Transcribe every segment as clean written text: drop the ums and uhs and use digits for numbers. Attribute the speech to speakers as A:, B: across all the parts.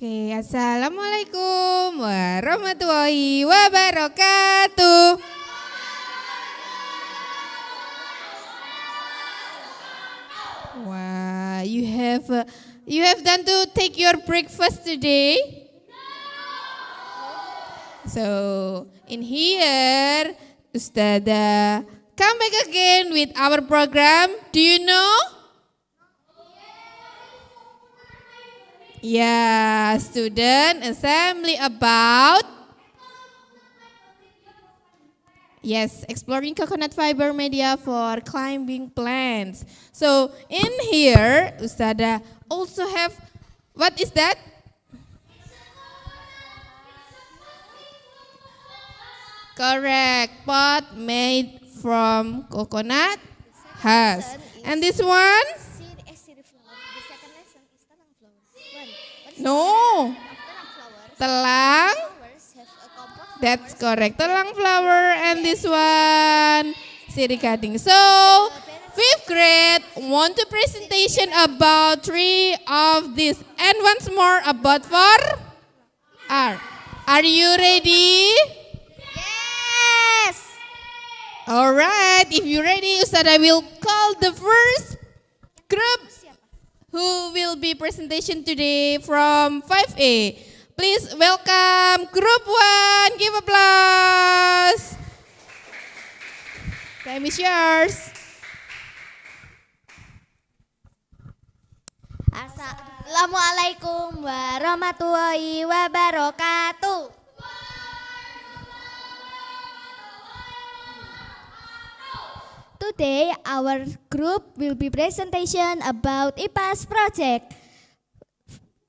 A: Oke, assalamualaikum warahmatullahi wabarakatuh. Wow, you have done to take your breakfast today. So in here, Ustada, come back again with our program. Do you know? Yeah, student assembly about exploring coconut fiber media for climbing plants. So in here, Ustada also have, what is that? Correct, pot made from coconut husk. And this one? No. Telang. That's correct. Telang flower, and this one sirih gading. So, fifth grade want to presentation about three of these, and once more about four R. Are you ready?
B: Yes.
A: All right. If you're ready, Ustada will call the first group who will be presentation today from 5A. Please welcome group 1. Give applause. Time is yours.
B: Assalamualaikum warahmatullahi wabarakatuh. Today our group will be presentation about IPAS project.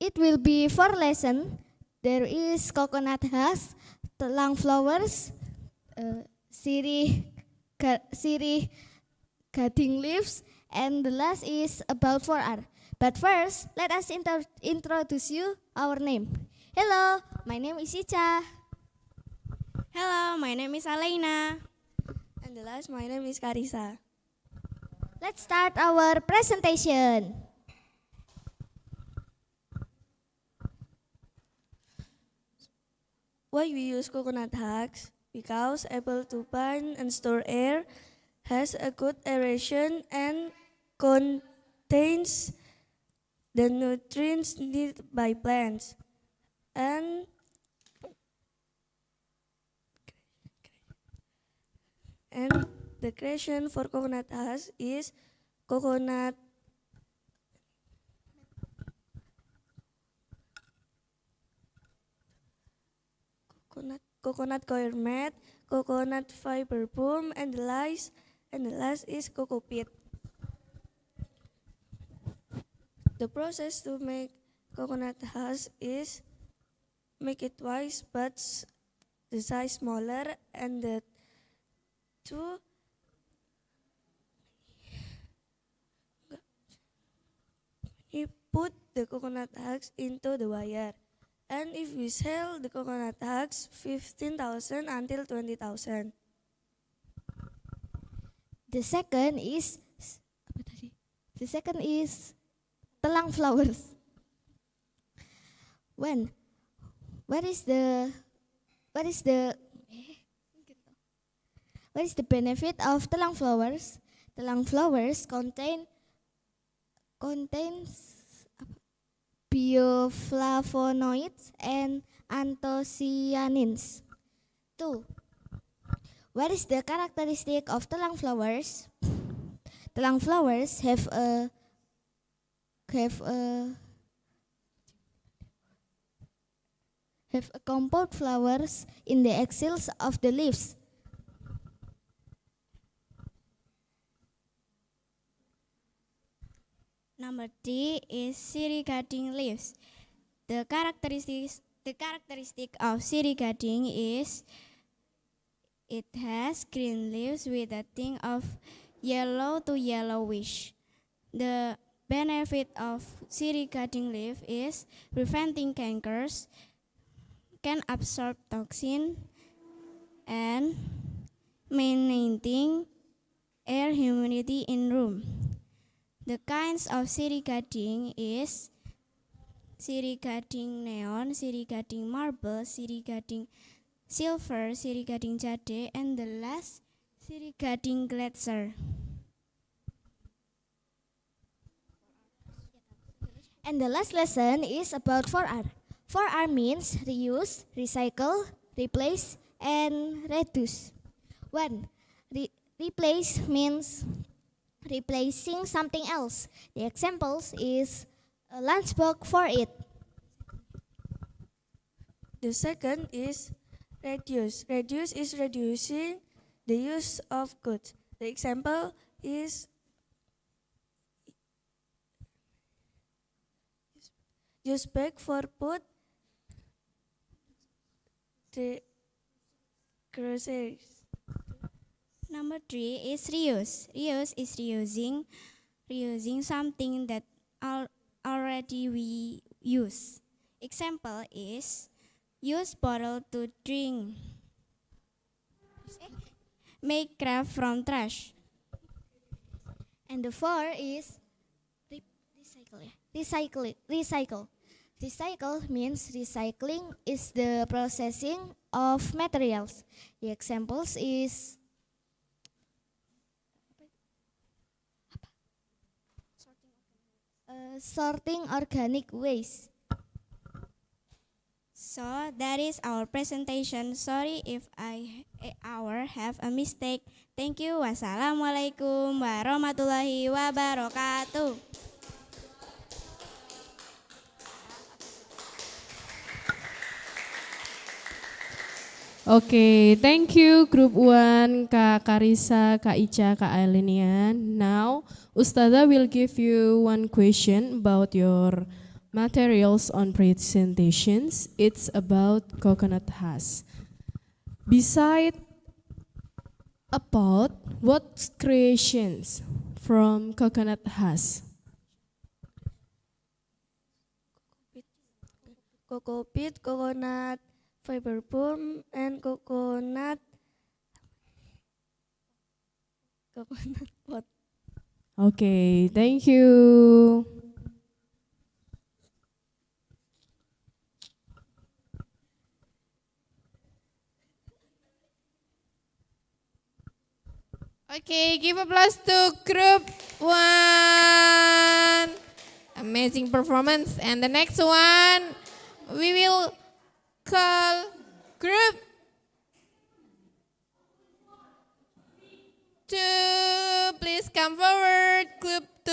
B: It will be 4 lessons. There is coconut husk, telang flowers, sirih gading leaves, and the last is about 4R. But first, let us introduce you our name. Hello, my name is Ica.
C: Hello, my name is Alena. And the last, my name is Karisa.
B: Let's start our presentation.
C: Why we use coconut husks? Because able to bind and store air, has a good aeration, and contains the nutrients needed by plants. And the creation for coconut husk is coconut coir mat, coconut fiber boom, and the last is coco peat. The process to make coconut husk is make it twice, but the size smaller, and the two you put the coconut husk into the wire. And if we sell the coconut husk 15,000 until 20,000.
B: The second is telang flowers. What is the benefit of telang flowers? Telang flowers contains bioflavonoids and anthocyanins. 2. What is the characteristic of telang flowers? Telang flowers have compound flowers in the axils of the leaves.
D: Number 3 is sirih gading leaves. The characteristic of sirih gading is it has green leaves with a tint of yellow to yellowish. The benefit of sirih gading leaf is preventing cankers, can absorb toxin, and maintaining air humidity in room. The kinds of sirih gading is Siri Gading neon, Siri Gading marble, Siri Gading silver, Siri Gading jade, and the last Siri Gading glacier.
B: And the last lesson is about 4R. 4R means reuse, recycle, replace, and reduce. 1. Replace means replacing something else. The examples is a lunchbox for it.
C: The second is reduce. Reduce is reducing the use of goods. The example is use bag for food, the groceries.
D: Number 3 is reuse. Reuse is reusing something that already we use. Example is use bottle to drink. Make craft from trash.
B: And the 4 is recycle. Recycle means recycling is the processing of materials. The examples is sorting organic waste.
D: So that is our presentation. Sorry if I have a mistake. Thank you. Wassalamualaikum warahmatullahi wabarakatuh.
A: Okay, thank you Group 1, Kak Karisa, Kak Ica, Kak Ailinian. Now, Ustazah will give you one question about your materials on presentations. It's about coconut husk. Beside about what creations from coconut husk?
C: Cocoa peat, coconut fiber boom, and coconut pot.
A: Okay, thank you. Okay, give applause to Group 1. Amazing performance. And the next one, we will call Group 2. Please come forward, Group 2.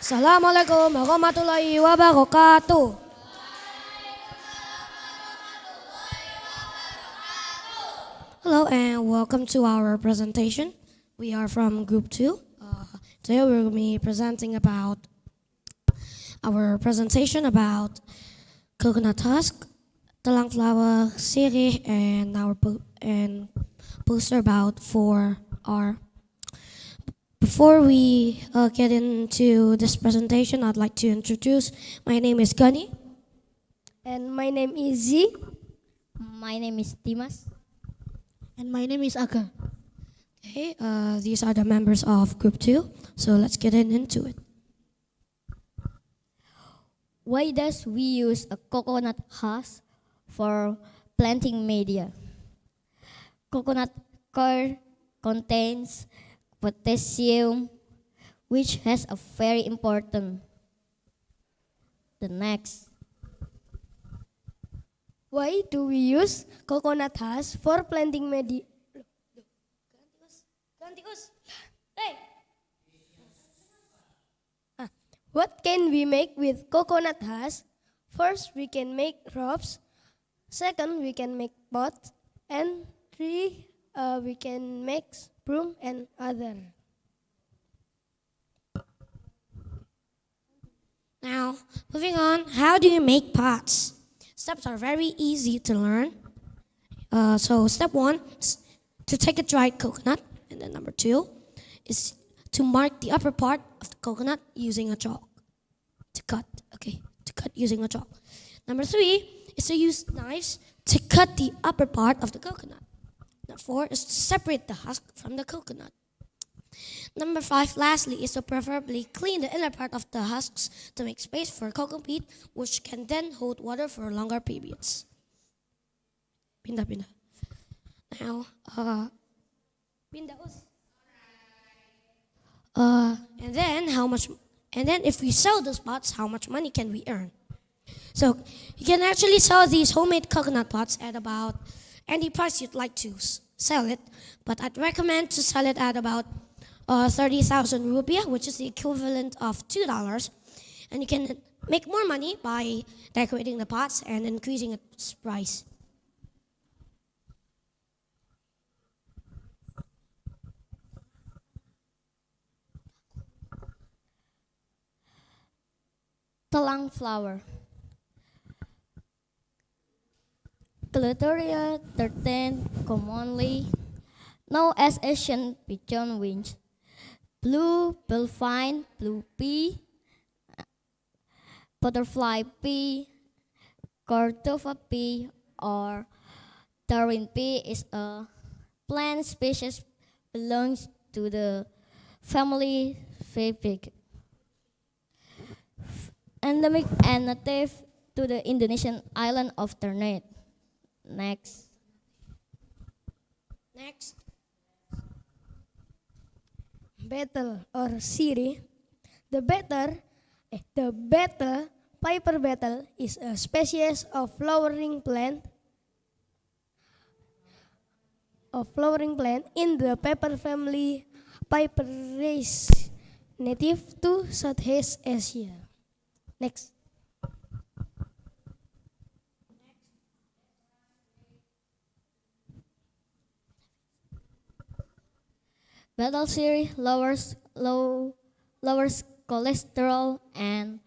E: Assalamualaikum warahmatullahi wabarakatuh. Hello and welcome to our presentation. We are from Group 2. Today we will be presenting about our presentation about coconut husk, telang flower, sirih, and our poster about 4R. Before we get into this presentation, I'd like to introduce, my name is Gani.
B: And my name is Z.
F: My name is Dimas.
E: And my name is Aga. Okay, these are the members of Group 2, so let's get into it.
F: Why does we use a coconut husk for planting media? Coconut coir contains potassium, which has a very important. The next.
B: Why do we use coconut husk for planting media? What can we make with coconut husk? First, we can make ropes. Second, we can make pots. And 3,
G: we can make broom and other.
E: Now, moving on, how do you make pots? Steps are very easy to learn. So step 1 is to take a dried coconut, and then number 2 is to mark the upper part of the coconut using a chalk. To cut using a chalk. Number 3 is to use knives to cut the upper part of the coconut. Number 4 is to separate the husk from the coconut. Number 5, lastly, is to preferably clean the inner part of the husks to make space for cocoa peat, which can then hold water for longer periods. Pindah. Now, and then if we sell those pots, how much money can we earn? So you can actually sell these homemade coconut pots at about any price you'd like to sell it, but I'd recommend to sell it at about 30,000 rupiah, which is the equivalent of $2, and you can make more money by decorating the pots and increasing its price.
F: Telang flower. Clitoria 13, commonly known as Asian pigeon wings, blue billvine, blue pea, butterfly pea, Cordova pea, or Darwin pea is a plant species belongs to the family Fabaceae. Endemic and native to the Indonesian island of Ternate. Next.
G: Betel or siri. The betel, piper betel, is a species of flowering plant in the pepper family Piperaceae, native to Southeast Asia. Next.
F: Betel series lowers cholesterol and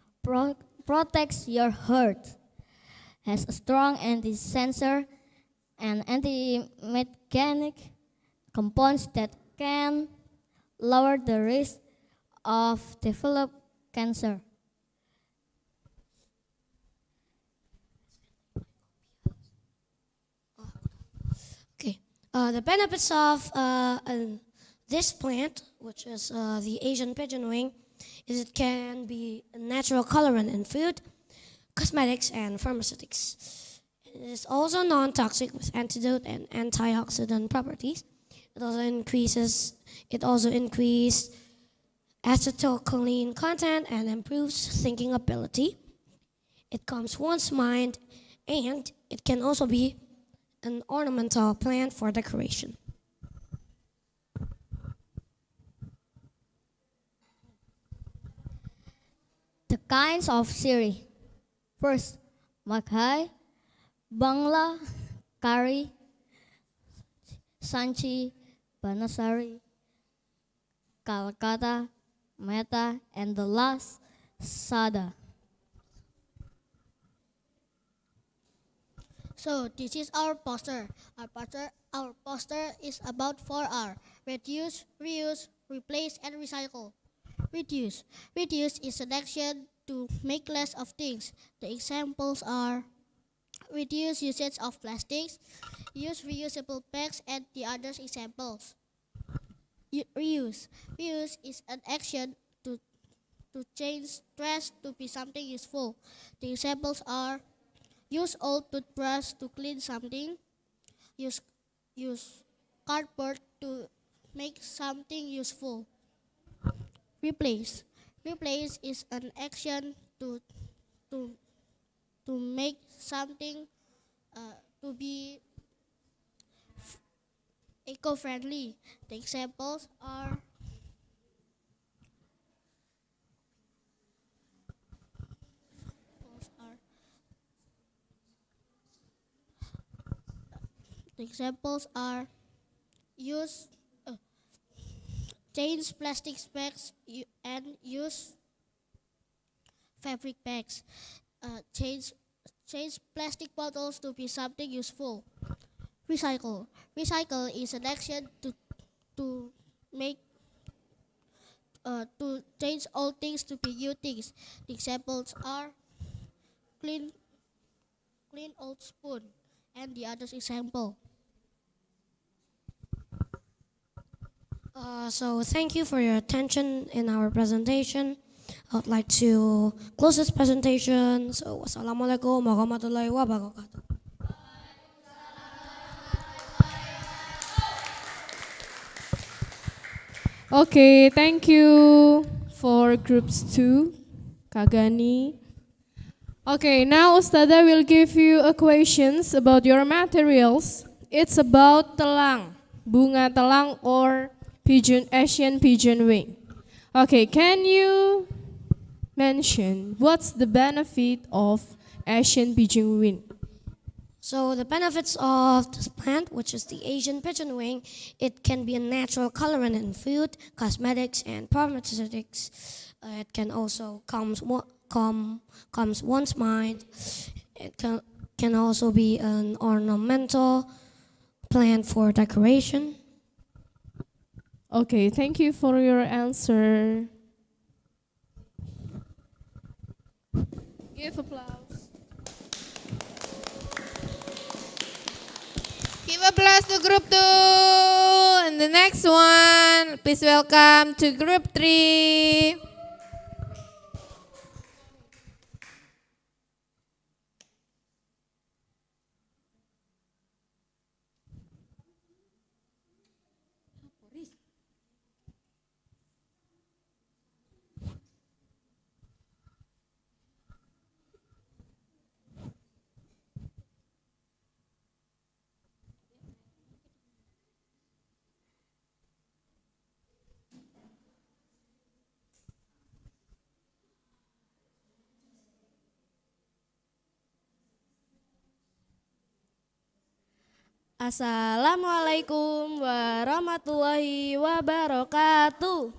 F: protects your heart. Has a strong anti-cancer and anti-methanic compounds that can lower the risk of develop cancer.
E: Okay. The benefits of this plant, which is the Asian pigeon wing, is it can be a natural colorant in food, cosmetics, and pharmaceutics. It is also non-toxic with antidote and antioxidant properties. It also increases acetylcholine content and improves thinking ability. It calms one's mind, and it can also be an ornamental plant for decoration.
F: The kinds of siri. First, Maghai, Bangla, Kari, Sanchi, Banasari, Calcutta, Meta, and the last, Sada.
H: So this is our poster. Our poster is about 4R: reduce, reuse, replace, and recycle. Reduce. Reduce is an action to make less of things. The examples are reduce usage of plastics, use reusable bags, and the other examples. Reuse. Reuse is an action to change trash to be something useful. The examples are use old toothbrush to clean something, use cardboard to make something useful. Replace. Replace is an action to make something to be eco-friendly. The examples are use change plastic bags and use fabric bags. Change plastic bottles to be something useful. Recycle. Recycle is an action to make to change old things to be new things. The examples are clean old spoon and the other example.
E: So thank you for your attention in our presentation. I would like to close this presentation. So wassalamualaikum warahmatullahi wabarakatuh.
A: Okay, thank you for groups 2, Kagani. Okay, now Ustada will give you a questions about your materials. It's about telang, bunga telang or Asian pigeon wing. Okay, can you mention what's the benefit of Asian pigeon wing?
E: So the benefits of this plant, which is the Asian pigeon wing, it can be a natural colorant in food, cosmetics, and pharmaceutics. It can also calms one's mind. It can also be an ornamental plant for decoration.
A: Okay, thank you for your answer. Give applause. Give applause to group 2. And the next one, please welcome to group 3.
C: Assalamualaikum warahmatullahi wabarakatuh.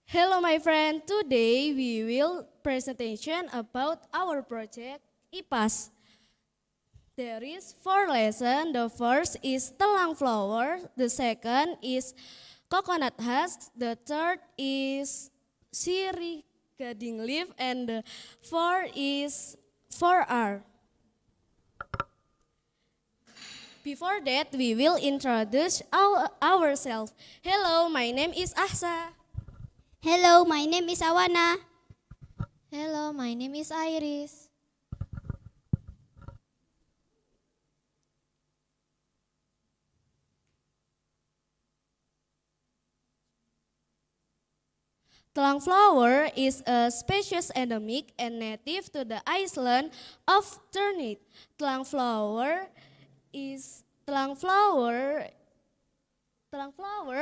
C: Hello my friend, today we will presentation about our project IPAS. There is 4 lessons. The first is telang flower, the second is coconut husk, the third is sirih gading leaf, and the fourth is 4R. Before that, we will introduce ourselves. Hello, my name is Ahsa.
B: Hello, my name is Awana.
F: Hello, my name is Iris.
C: Telang flower is a species endemic and native to the island of Ternate. Telang flower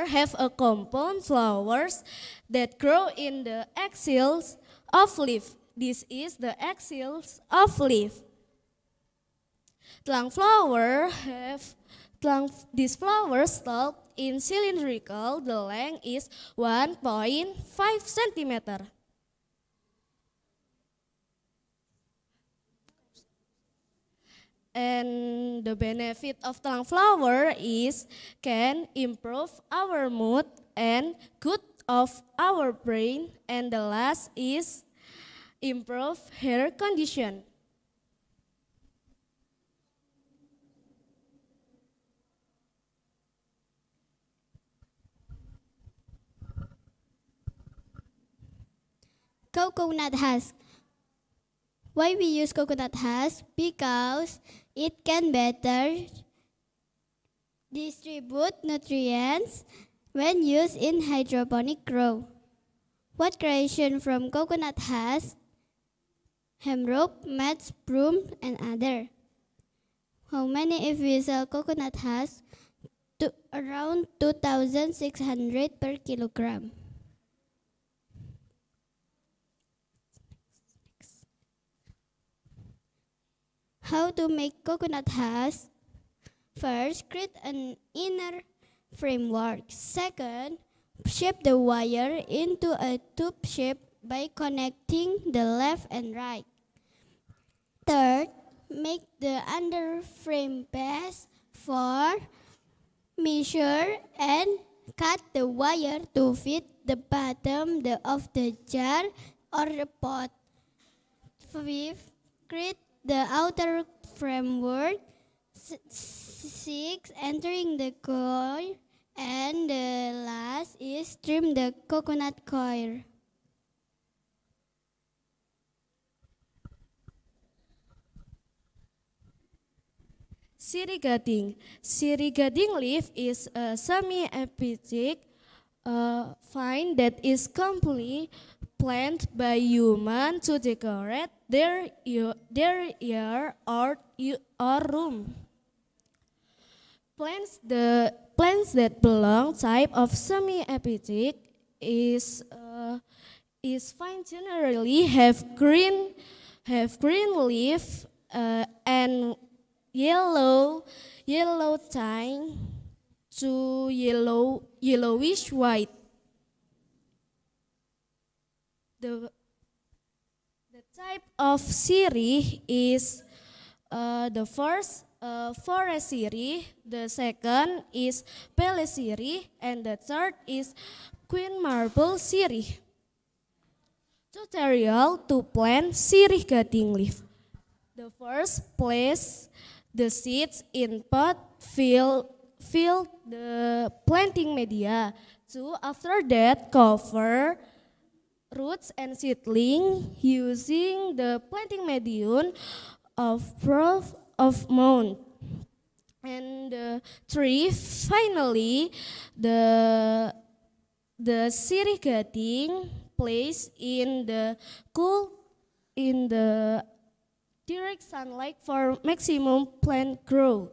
C: have a compound flowers that grow in the axils of leaf. This is the axils of leaf. These flowers stalk in cylindrical. The length is 1.5 centimeter. And the benefit of telang flower is can improve our mood and good of our brain. And the last is improve hair condition.
B: Coconut husk. Why we use coconut husk? Because it can better distribute nutrients when used in hydroponic grow. What creation from coconut husk? Hemp, mats, broom, and other. How many if we sell coconut husk? Around 2,600 per kilogram.
D: How to make coconut husk? First, create an inner framework. Second, shape the wire into a tube shape by connecting the left and right. Third, make the under frame base. Fourth, measure and cut the wire to fit the bottom of the jar or the pot. Fifth, create the outer framework. Six, entering the coil. And the last is trim the coconut coir.
C: Siri gading leaf is a semi-epiphytic vine that is commonly planted by humans to decorate their yard or room. Plants that belong type of semi-epiphytic is fine generally have green leaf and yellow tine to yellowish white. The type of siri is the first forest siri, the second is pele siri, and the third is queen marble siri. Tutorial to plant sirih gading leaf. The first, place the seeds in pot, fill the planting media. Two, after that, cover roots and seedling using the planting medium of mound. And three, finally, the sirih gading placed in the direct sunlight for maximum plant growth.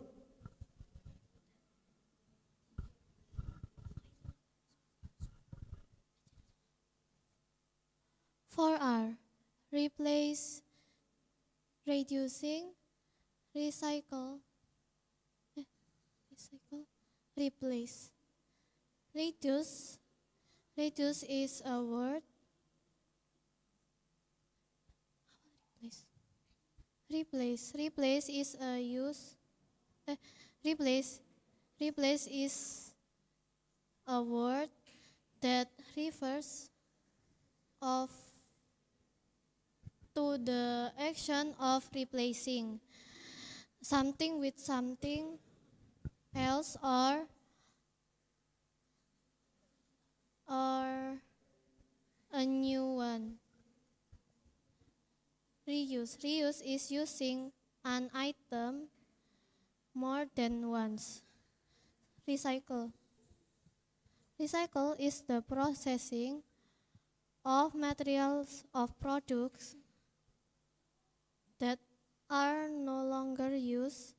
A: For R, replace, reducing, recycle, replace. Reduce is a word. Replace is a use. Replace is a word that refers to the action of replacing something with something else or a new one. Reuse is using an item more than once. Recycle is the processing of materials of products that are no longer used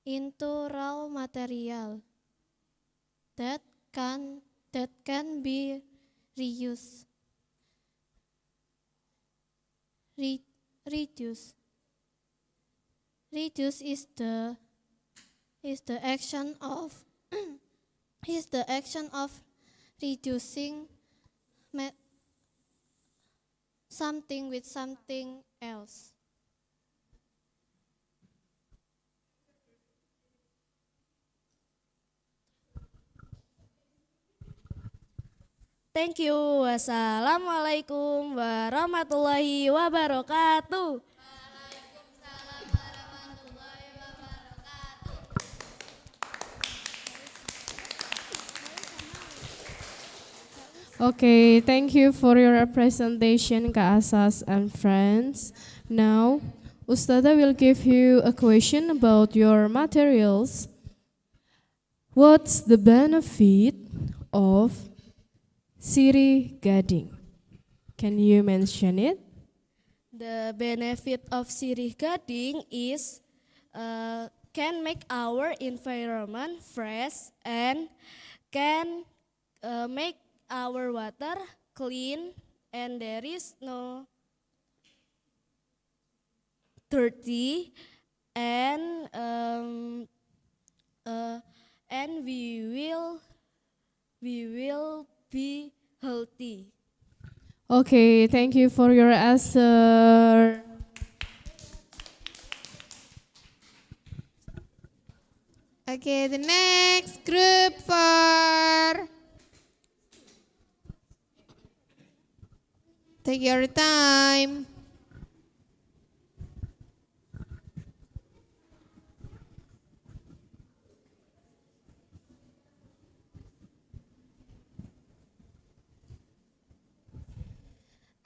A: into raw material that can be reused. Reduce is the action of reducing something with something else.
C: Thank you. Wassalamualaikum warahmatullahi wabarakatuh.
A: Okay, thank you for your presentation, Kak Asas and friends. Now, Ustada will give you a question about your materials. What's the benefit of sirih gading? Can you mention it?
C: The benefit of sirih gading is can make our environment fresh and can make our water clean, and there is no dirty, and we will be healthy.
A: Okay, thank you for your answer. Okay, the next group for. Take your time.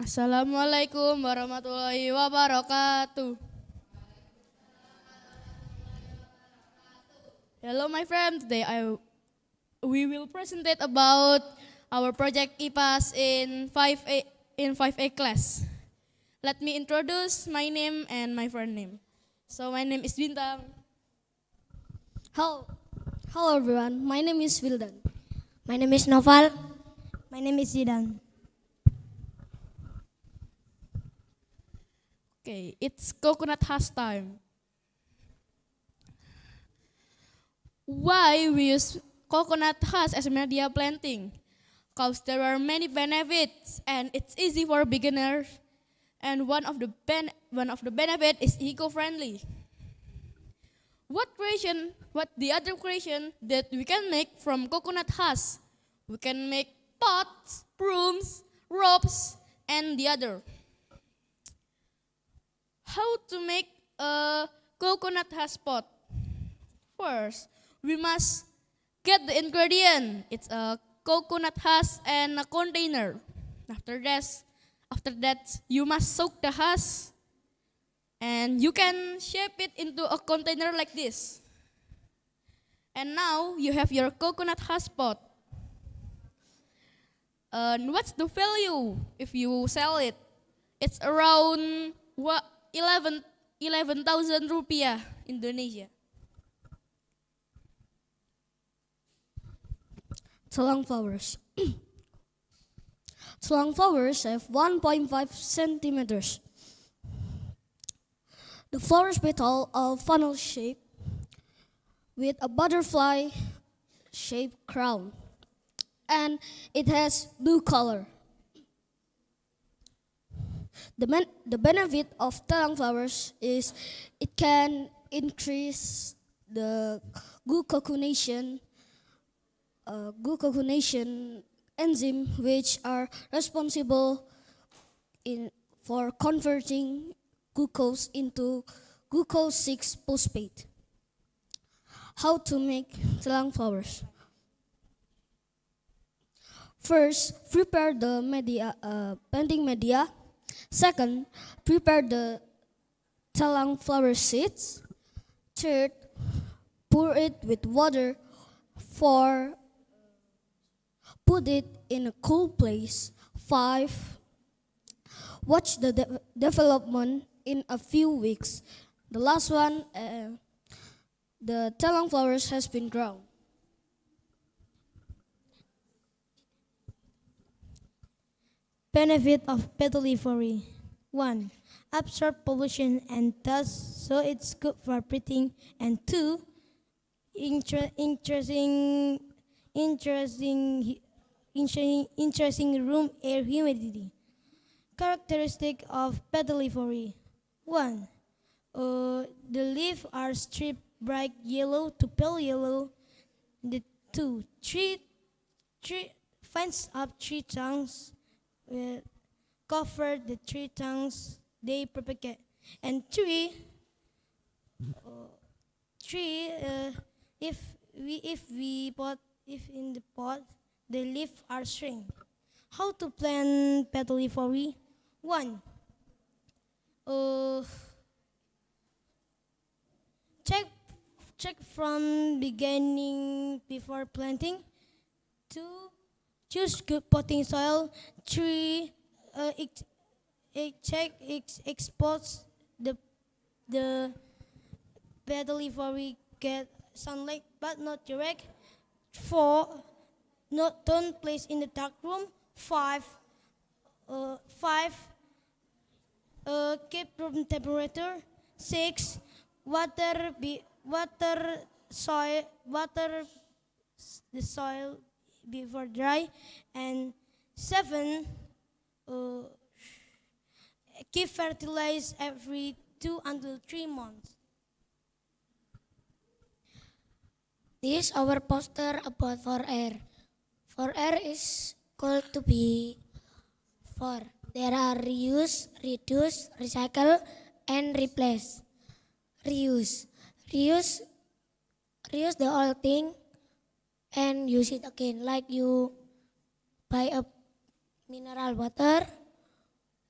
C: Assalamualaikum warahmatullahi wabarakatuh. Hello, my friend. Today we will present about our project IPAS in 5A class. Let me introduce my name and my friend name. So my name is Bintang.
G: Hello everyone. My name is Wildan.
E: My name is Noval.
G: My name is Zidan.
C: Okay, it's coconut husk time. Why we use coconut husk as media planting? Because there are many benefits and it's easy for beginners. And one of the benefit is eco-friendly. What the other creation that we can make from coconut husk? We can make pots, brooms, ropes, and the other. How to make a coconut husk pot? First, we must get the ingredient. It's a coconut husk and a container. After that, you must soak the husk, and you can shape it into a container like this. And now you have your coconut husk pot. And what's the value if you sell it? It's around 11,000 rupiah Indonesia.
G: Tulang flowers. Tulang flowers have 1.5 centimeters. The flowers petal are funnel shaped with a butterfly shaped crown, and it has blue color. The benefit of tulang flowers is it can increase the glucoconation enzyme, which are responsible for converting glucose into glucose 6-phosphate. How to make tulang flowers? First, prepare the planting media. Second, prepare the tulang flower seeds. Third, pour it with water. 4, put it in a cool place. 5, watch the development in a few weeks. The last one, the tulang flowers has been grown.
I: Benefit of petal leafery. 1. Absorb pollution and thus so it's good for breathing. And 2. Interesting room air humidity. Characteristic of petal leafery. 1. The leaves are striped bright yellow to pale yellow. The 2. Three finds up 3 tongues. Cover the 3 tongues they propagate. And 3, if in the pot the leaves are shrink. How to plant petal leafery? 1. Check from beginning before planting. 2. Choose good potting soil. 3. Expose the petal leafery get sunlight but not direct. 4. Don't place in the dark room. 5. Keep room temperature. 6. Water the soil before dry. And 7. Keep fertilize every 2 until 3 months.
E: This is our poster about 4R. 4R is called to be 4. There are reuse, reduce, recycle, and replace. Reuse. Reuse the old thing and use it again. Like you buy a mineral water,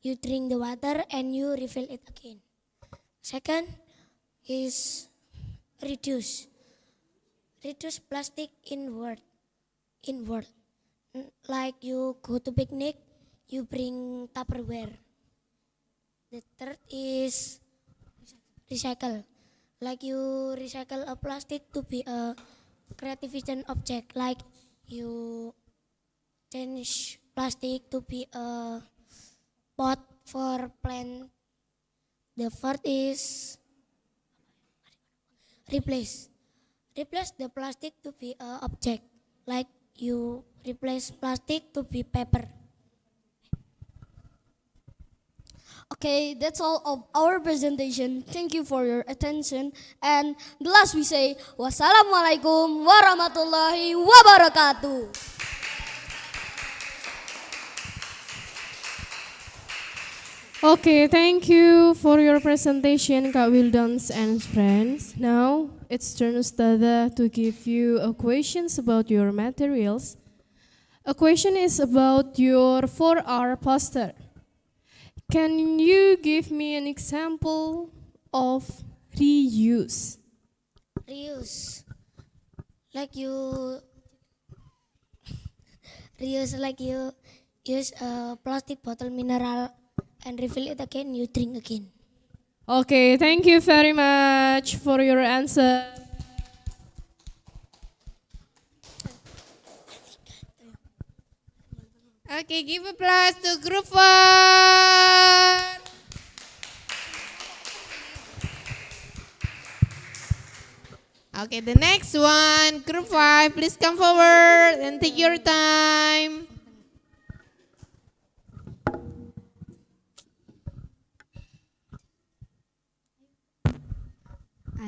E: you drink the water and you refill it again. Second is reduce. Reduce plastic inward. Like you go to picnic, you bring Tupperware. The third is recycle. Like you recycle a plastic to be a creativity object. Like you change plastic to be a pot for plant. The fourth is replace. Replace the plastic to be a object. Like you replace plastic to be paper.
G: Okay, that's all of our presentation. Thank you for your attention. And the last we say, wassalamualaikum warahmatullahi wabarakatuh.
A: Okay, thank you for your presentation, Kak Wildons and friends. Now, it's turn Ustadzah to give you a questions about your materials. A question is about your 4R poster. Can you give me an example of reuse?
E: Reuse. Like you reuse, like you use a plastic bottle mineral and refill it again, you drink again.
A: Okay, thank you very much for your answer. Okay, give applause to group 1. Okay, the next one, group 5, please come forward and take your time.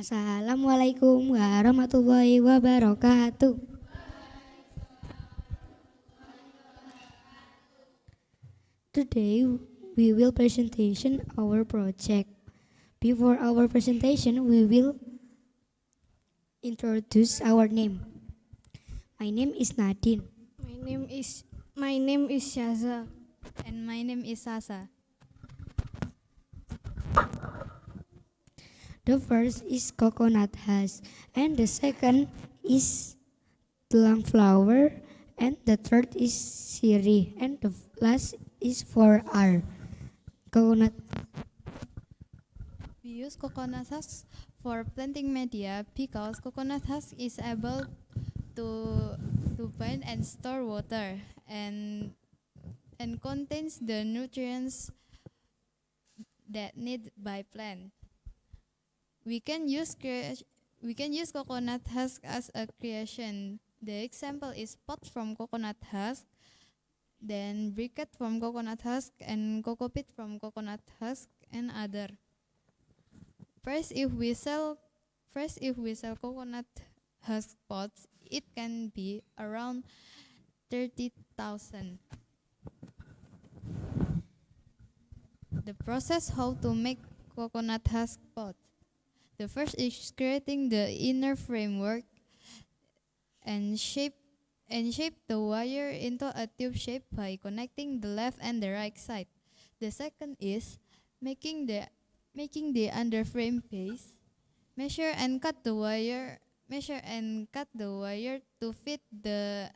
J: Assalamualaikum warahmatullahi wabarakatuh. Today we will presentation our project. Before our presentation, we will introduce our name. My name is Nadine.
G: My name is Shaza.
D: And my name is Sasa.
J: The first is coconut husk, and the second is tulang flower, and the third is siri, and the last is 4R. Coconut.
D: We use coconut husk for planting media because coconut husk is able to bind and store water and contains the nutrients that need by plant. We can use coconut husk as a creation. The example is pot from coconut husk, then briquette from coconut husk, and coco peat from coconut husk, and other. First, if we sell coconut husk pots, it can be around 30,000. The process how to make coconut husk pot. The first is creating the inner framework and shape the wire into a tube shape by connecting the left and the right side. The second is making the underframe base. Measure and cut the wire to fit the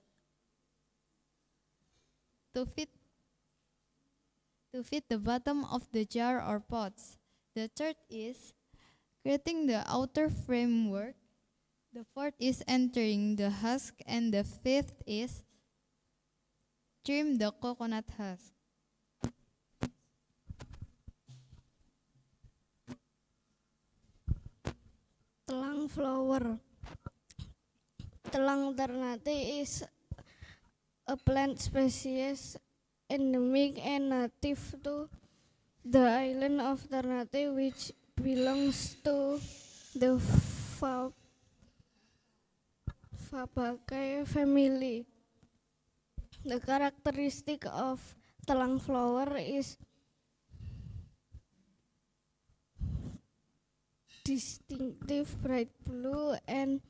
D: bottom of the jar or pots. The third is creating the outer framework. The fourth is entering the husk, and the fifth is trim the coconut husk. .
G: flower. Telang ternate is a plant species endemic and native to the island of Ternate, which belongs to the Fabaceae family. The characteristic of telang flower is distinctive bright blue and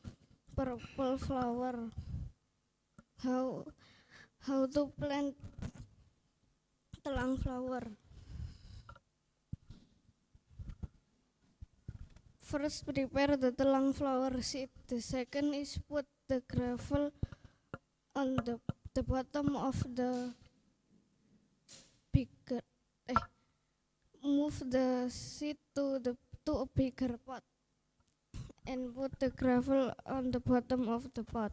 G: purple flower. How to plant telang flower? First, prepare the telang flower seed. The second is put the gravel on the bottom of the bigger. Move the seed to a bigger pot and put the gravel on the bottom of the pot.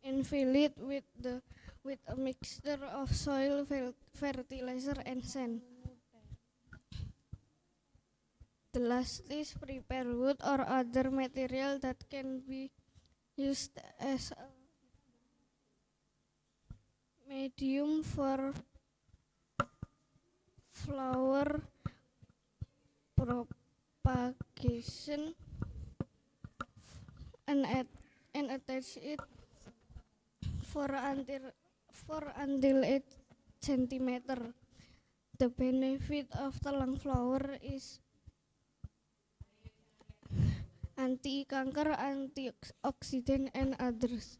G: And fill it with a mixture of soil, fertilizer, and sand. The last is prepare wood or other material that can be used as a medium for flower propagation and attach it for until 8 centimeter. The benefit of telang flower is anti-kanker, antioxidant, and others.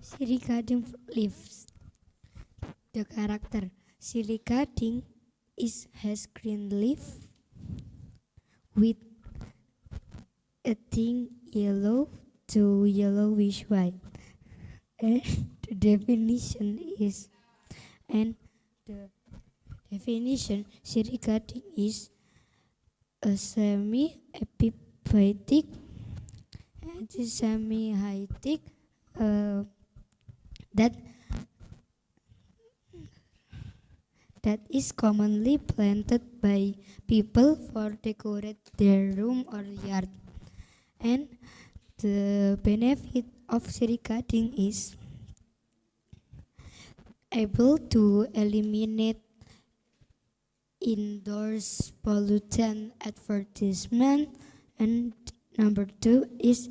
J: Sirigading leaves. The character sirigading has green leaf with a thin yellow to yellowish white. And the definition sirigading is a semi-epiphytic and semi-hydric that is commonly planted by people for decorate their room or yard. And the benefit of sirigading is able to eliminate indoors pollutant advertisement, and number 2 is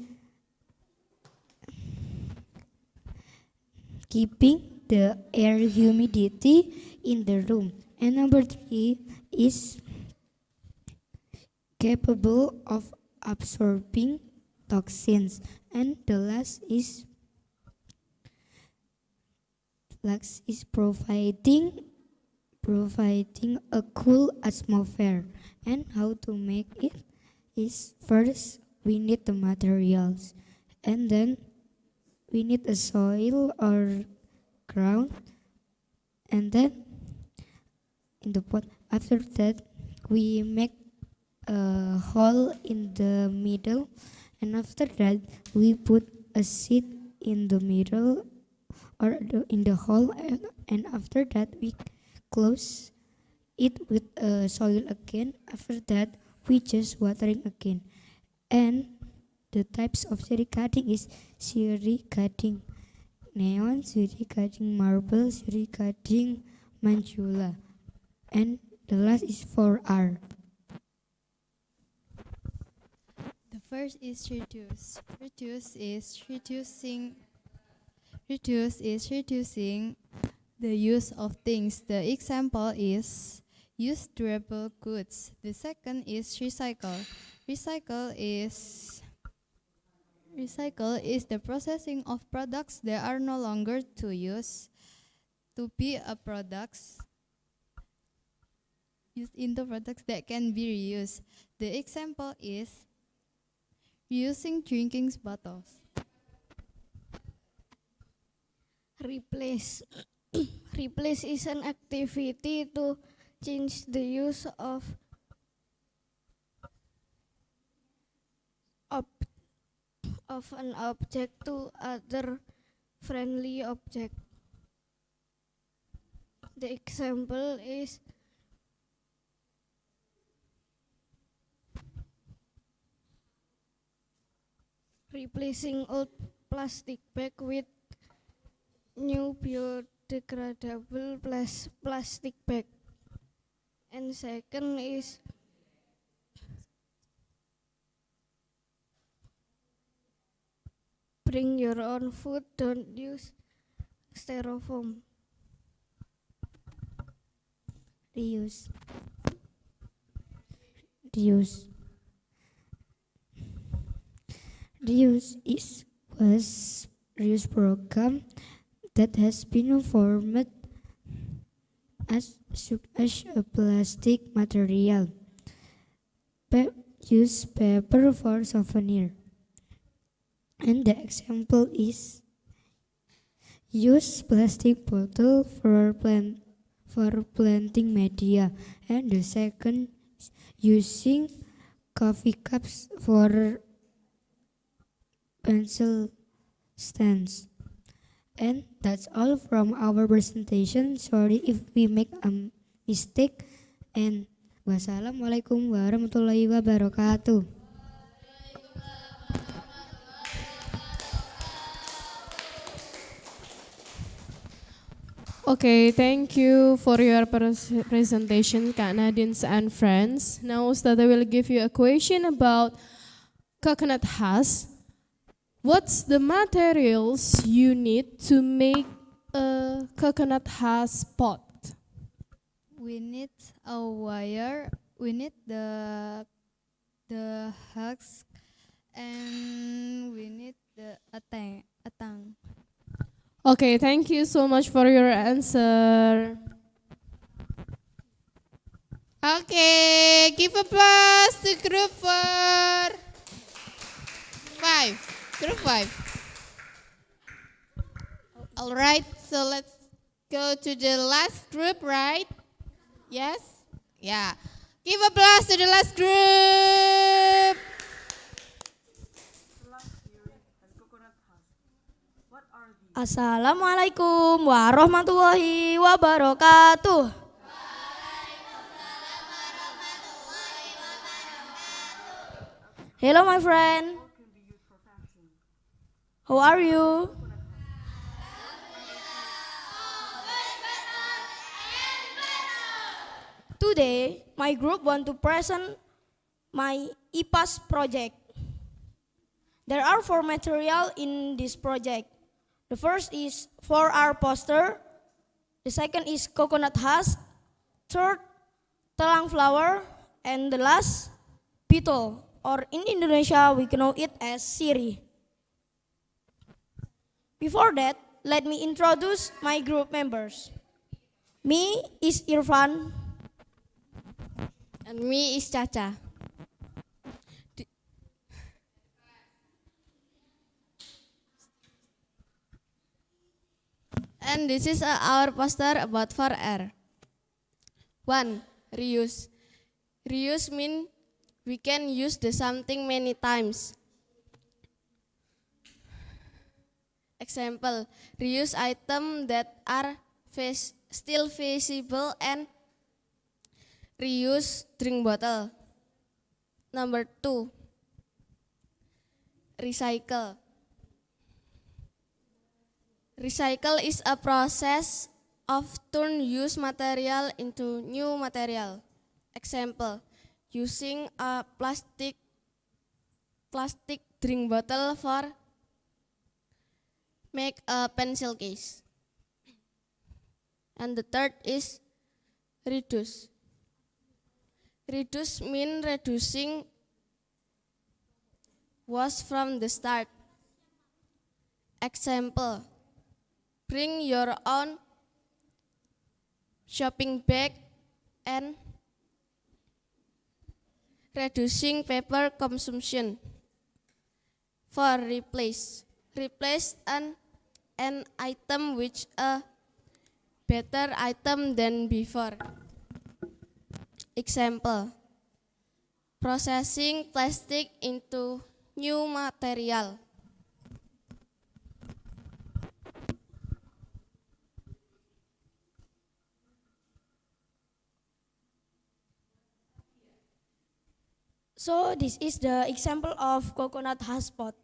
J: keeping the air humidity in the room, and number 3 is capable of absorbing toxins, and the last is providing a cool atmosphere. And how to make it is, first we need the materials, and then we need a soil or ground, and then in the pot. After that we make a hole in the middle, and after that we put a seed in the middle or in the hole, and after that we close it with soil again. After that we just watering again. And the types of sirigading is sirigading neon, sirigading marble, sirigading manjula, and the last is 4R.
K: The first is reduce. Reduce is reducing the use of things. The example is use durable goods. The second is recycle. Recycle is the processing of products that are no longer to use to be a products used into products that can be reused. The example is reusing drinking bottles.
G: Replace. Replace is an activity to change the use of an object to other friendly object. The example is replacing old plastic bag with new biodegradable plastic bag. And second is bring your own food, don't use styrofoam.
J: Reuse. Reuse program that has been formed as a plastic material. Use paper for souvenir. And the example is use plastic bottle for planting media. And the second is using coffee cups for pencil stands. And that's all from our presentation. Sorry if we make a mistake. And wassalamualaikum warahmatullahi wabarakatuh.
A: Okay, thank you for your presentation, Kak Nadines and friends. Now Ustazah will give you a question about coconut husk. What's the materials you need to make a coconut husk pot?
K: We need a wire. We need the husk, and we need a tang.
A: Okay, thank you so much for your answer. Okay, give applause to group 4. 5. Group 5. All right, so let's go to the last group, right? Yes? Yeah. Give applause to the last group.
C: Assalamualaikum warahmatullahi wabarakatuh. Hello my friend. How are you? Today, my group want to present my IPAS project. There are 4 material in this project. The first is 4R poster. The second is coconut husk. Third, telang flower. And the last, beetle. Or in Indonesia, we know it as siri. Before that, let me introduce my group members. Me is Irfan.
A: And me is Caca. And this is our poster about 4R. 1. Reuse. Reuse means we can use the something many times. Example, reuse items that are still visible and reuse drink bottle. Number 2, recycle. Recycle is a process of turn used material into new material. Example, using a plastic drink bottle for make a pencil case. And the third is reduce. Reduce means reducing was from the start. Example, bring your own shopping bag and reducing paper consumption. For replace an item with a better item than before. Example, processing plastic into new material.
I: So this is the example of coconut husk pot.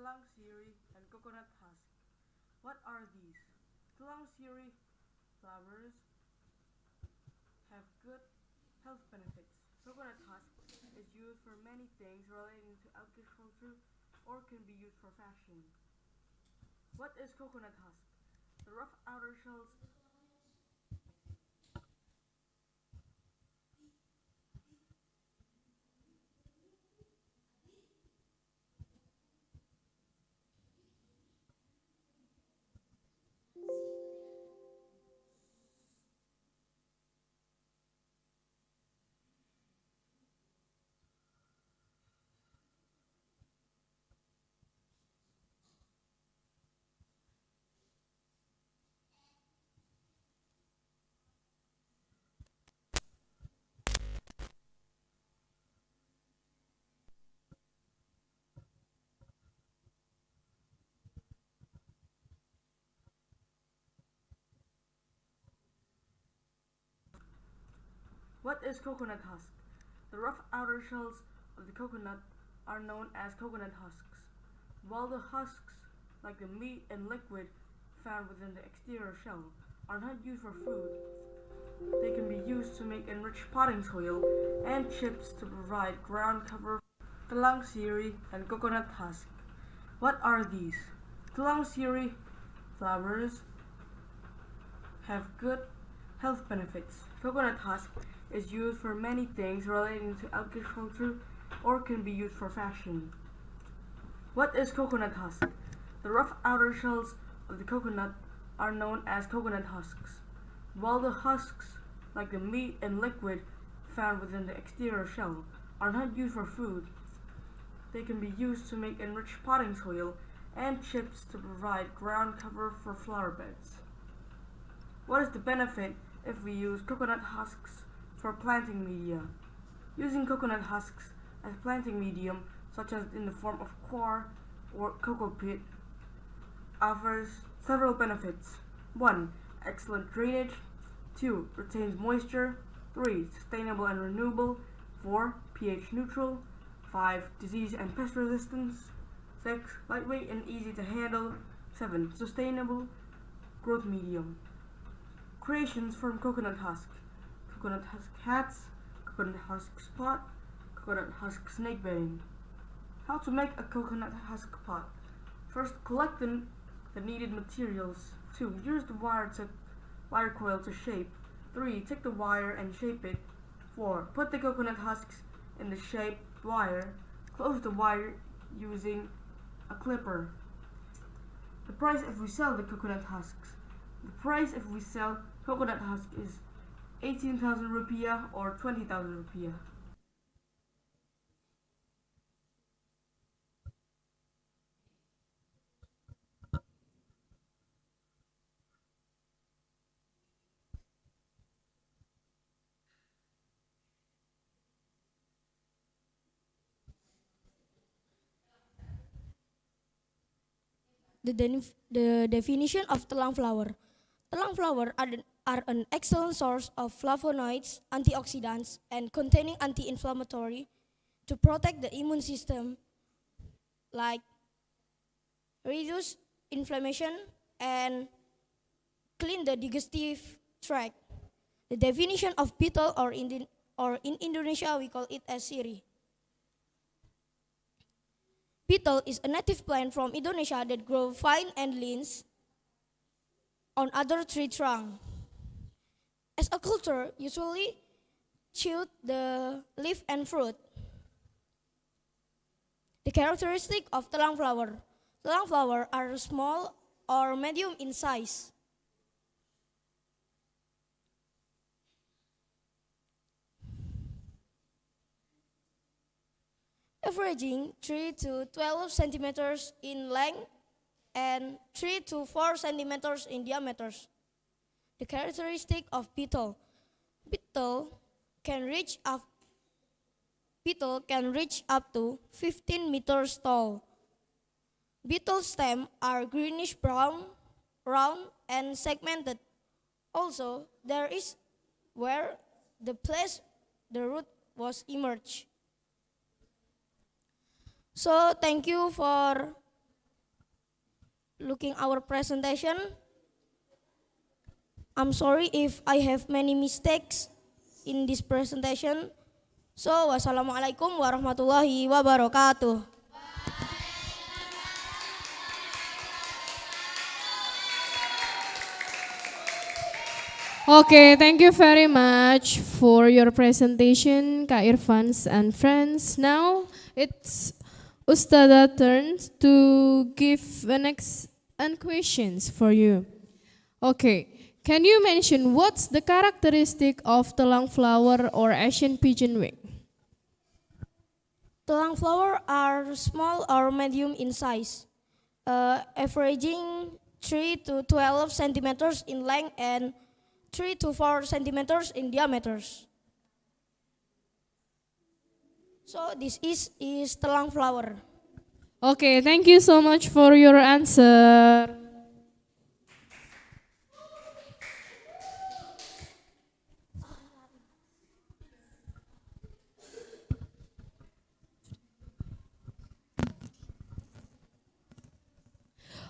L: Tulang siri and coconut husk. What are these? Tulang siri flowers have good health benefits. Coconut husk is used for many things relating to agriculture or can be used for fashion. What is coconut husk? The rough outer shells. What is coconut husk? The rough outer shells of the coconut are known as coconut husks, while the husks, like the meat and liquid found within the exterior shell, are not used for food. They can be used to make enriched potting soil and chips to provide ground cover. Tulang siri and coconut husk. What are these? Tulang siri flowers have good health benefits. Coconut husk is used for many things relating to agriculture or can be used for fashion. What is coconut husk? The rough outer shells of the coconut are known as coconut husks, while the husks, like the meat and liquid found within the exterior shell, are not used for food. They can be used to make enriched potting soil and chips to provide ground cover for flower beds. What is the benefit if we use coconut husks for planting media? Using coconut husks as planting medium, such as in the form of coir or cocoa pit, offers several benefits. 1. Excellent drainage. 2. Retains moisture. 3. Sustainable and renewable. 4. pH neutral. 5. Disease and pest resistance. 6. Lightweight and easy to handle. 7. Sustainable growth medium. Creations from coconut husk. Coconut husk hats, coconut husk pot, coconut husk snake bedding. How to make a coconut husk pot. First, collect the needed materials. 2. Use the wire coil to shape. 3. Take the wire and shape it. 4. Put the coconut husks in the shaped wire. Close the wire using a clipper. The price if we sell the coconut husks. The price if we sell coconut husk is 18,000 rupiah or 20,000 rupiah.
I: The definition of telang flower. Telang flower are an excellent source of flavonoids, antioxidants, and containing anti-inflammatory to protect the immune system, like reduce inflammation and clean the digestive tract. The definition of betel, or in Indonesia we call it as siri. Betel is a native plant from Indonesia that grows fine and leans on other tree trunk. As a culture, usually chew the leaf and fruit. The characteristic of telang flower. Telang flower are small or medium in size. averaging 3 to 12 centimeters in length and 3 to 4 centimeters in diameter. The characteristic of beetle. Beetle can reach up to 15 meters tall. Beetle stems are greenish brown, round, and segmented. Also, there is where the place the root was emerged. So, thank you for looking our presentation. I'm sorry if I have many mistakes in this presentation. So, wassalamualaikum warahmatullahi wabarakatuh.
A: Okay, thank you very much for your presentation, Kak Irfans and friends. Now it's Ustada turn to give the next questions for you. Okay, can you mention what's the characteristic of telang flower or Asian pigeon wing?
I: Telang flower are small or medium in size, averaging 3 to 12 centimeters in length and 3 to 4 centimeters in diameter. So this is telang flower.
A: Okay, thank you so much for your answer.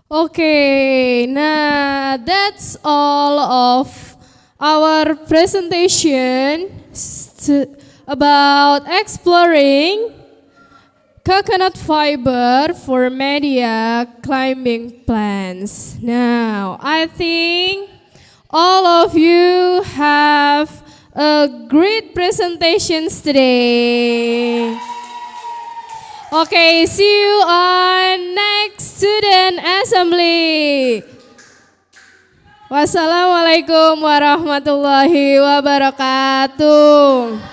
A: Okay, nah that's all of our presentation about exploring coconut fiber for media climbing plants. Now, I think all of you have a great presentations today. Okay, see you on next student assembly. Wassalamualaikum warahmatullahi wabarakatuh.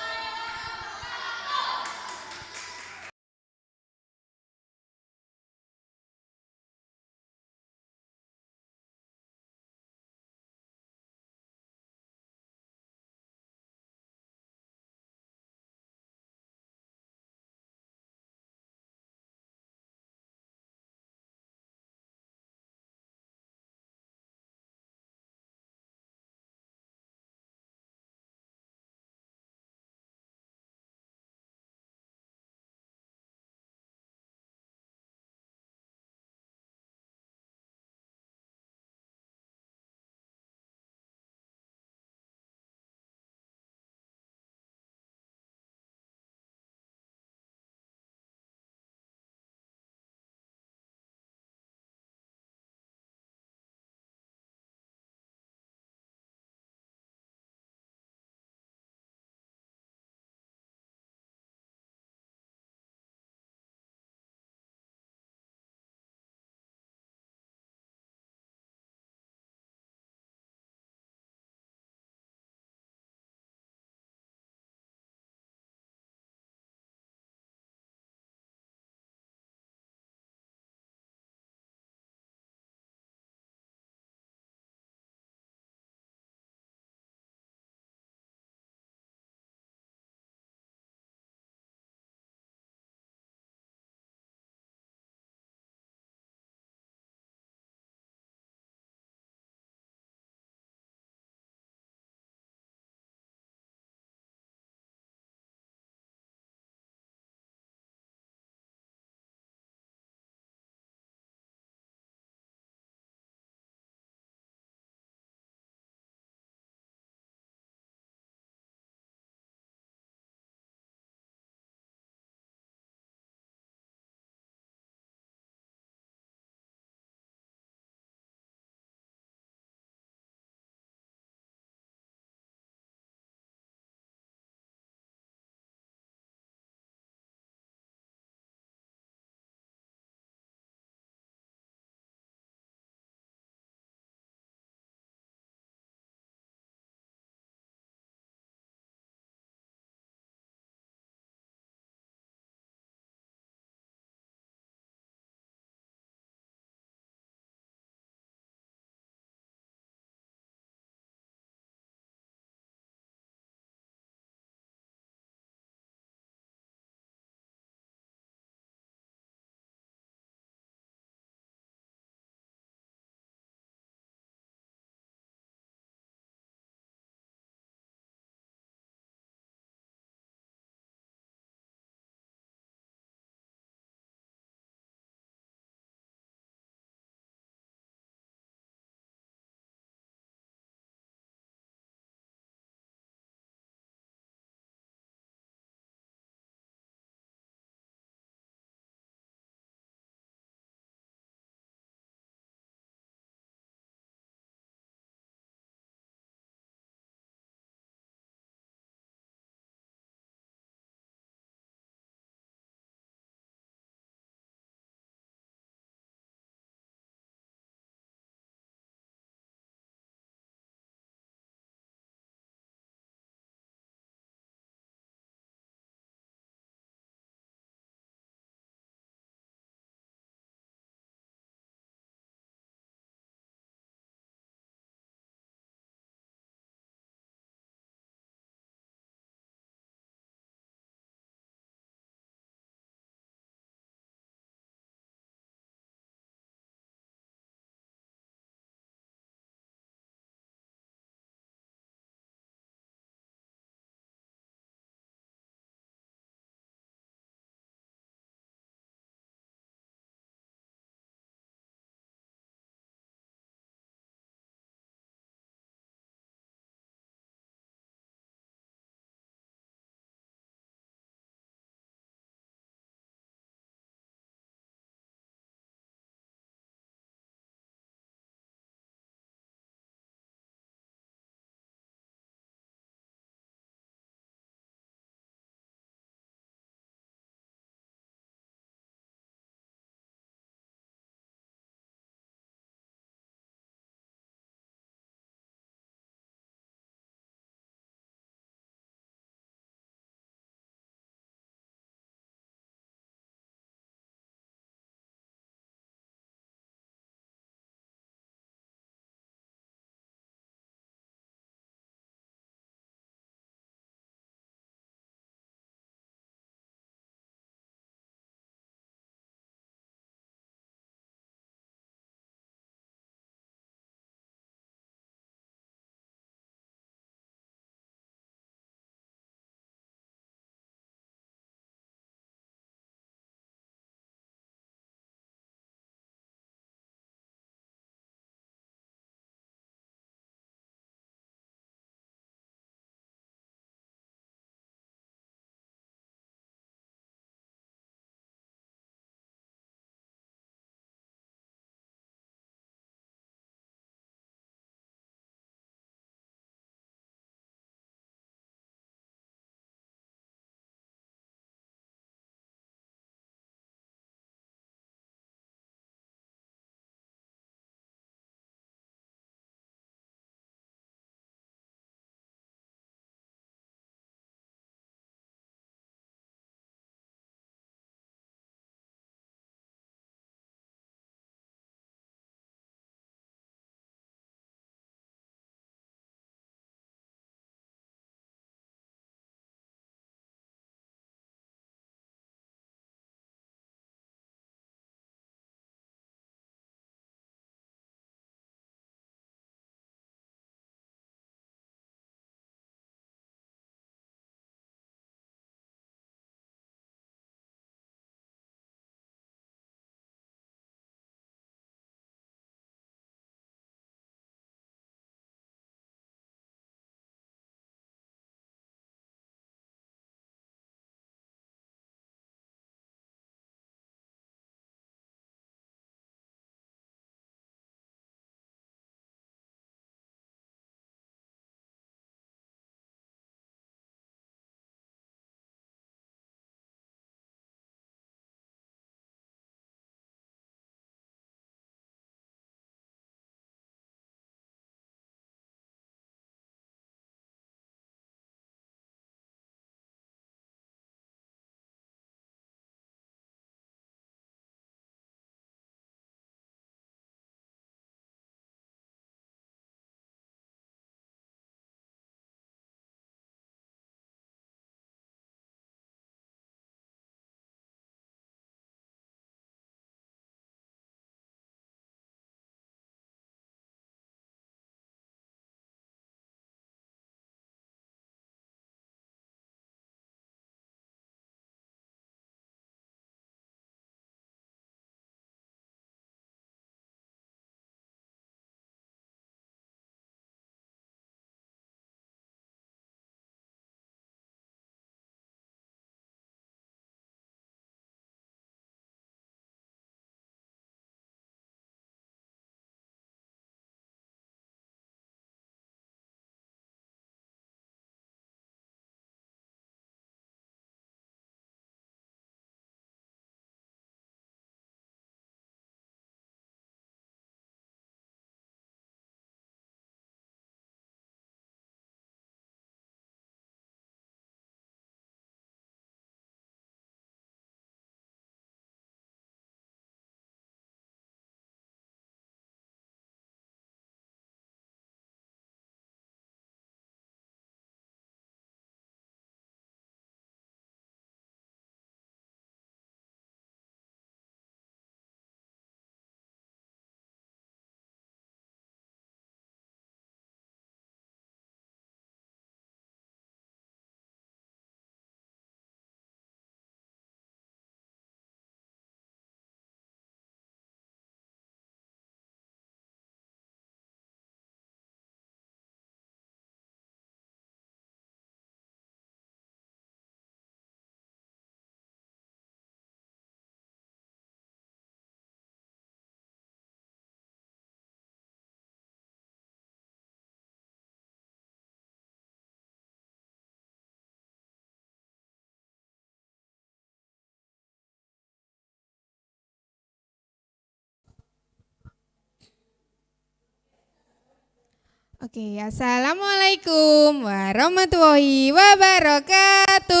A: Oke, assalamualaikum warahmatullahi wabarakatuh.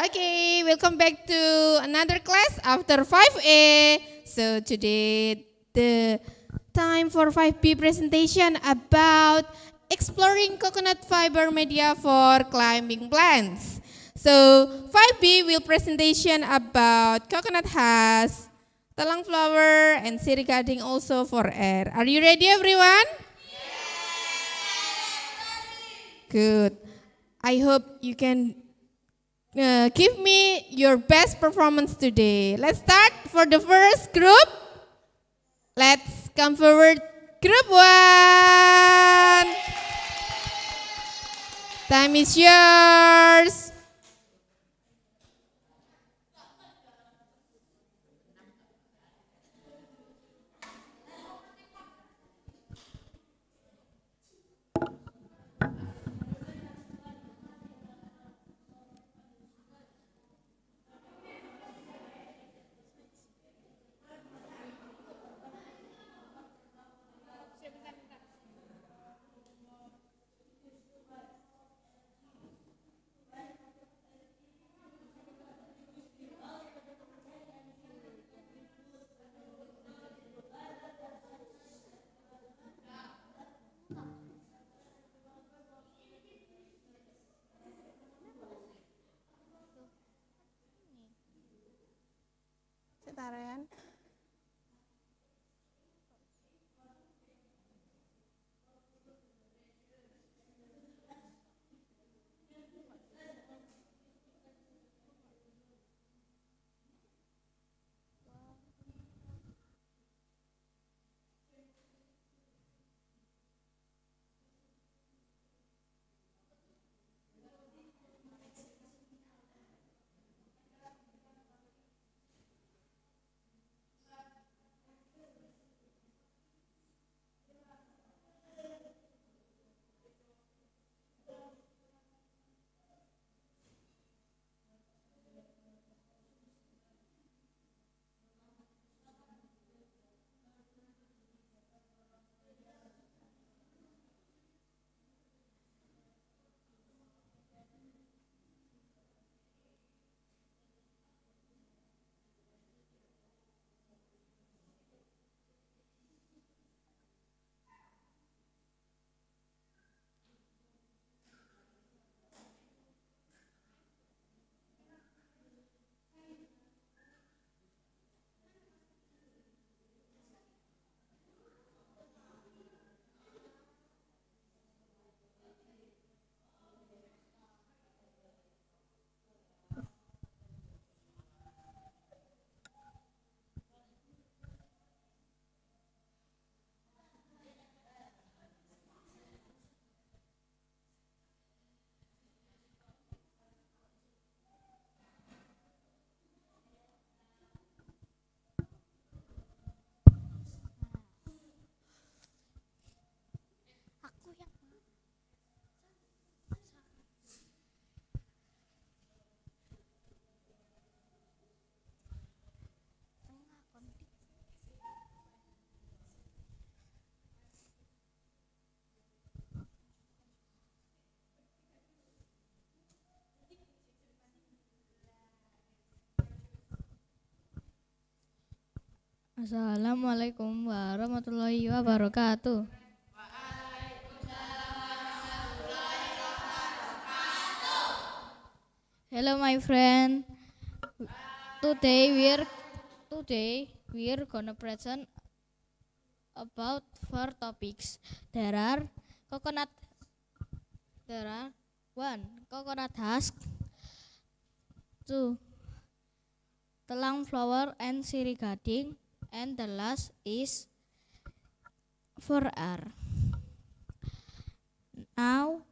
A: Okay, welcome back to another class after 5A. So today the time for 5B presentation about exploring coconut fiber media for climbing plants. So 5B will presentation about coconut husk, telang flower, and siricading also for air. Are you ready everyone? Good. I hope you can give me your best performance today. Let's start for the first group. Let's come forward. Group 1. Time is yours. Setarian.
F: Assalamualaikum warahmatullahi wabarakatuh. Hello my friend. Today we're gonna present about 4 topics. There are 1. Coconut husk, 2. Telang flower and siricading, and the last is 4R. Now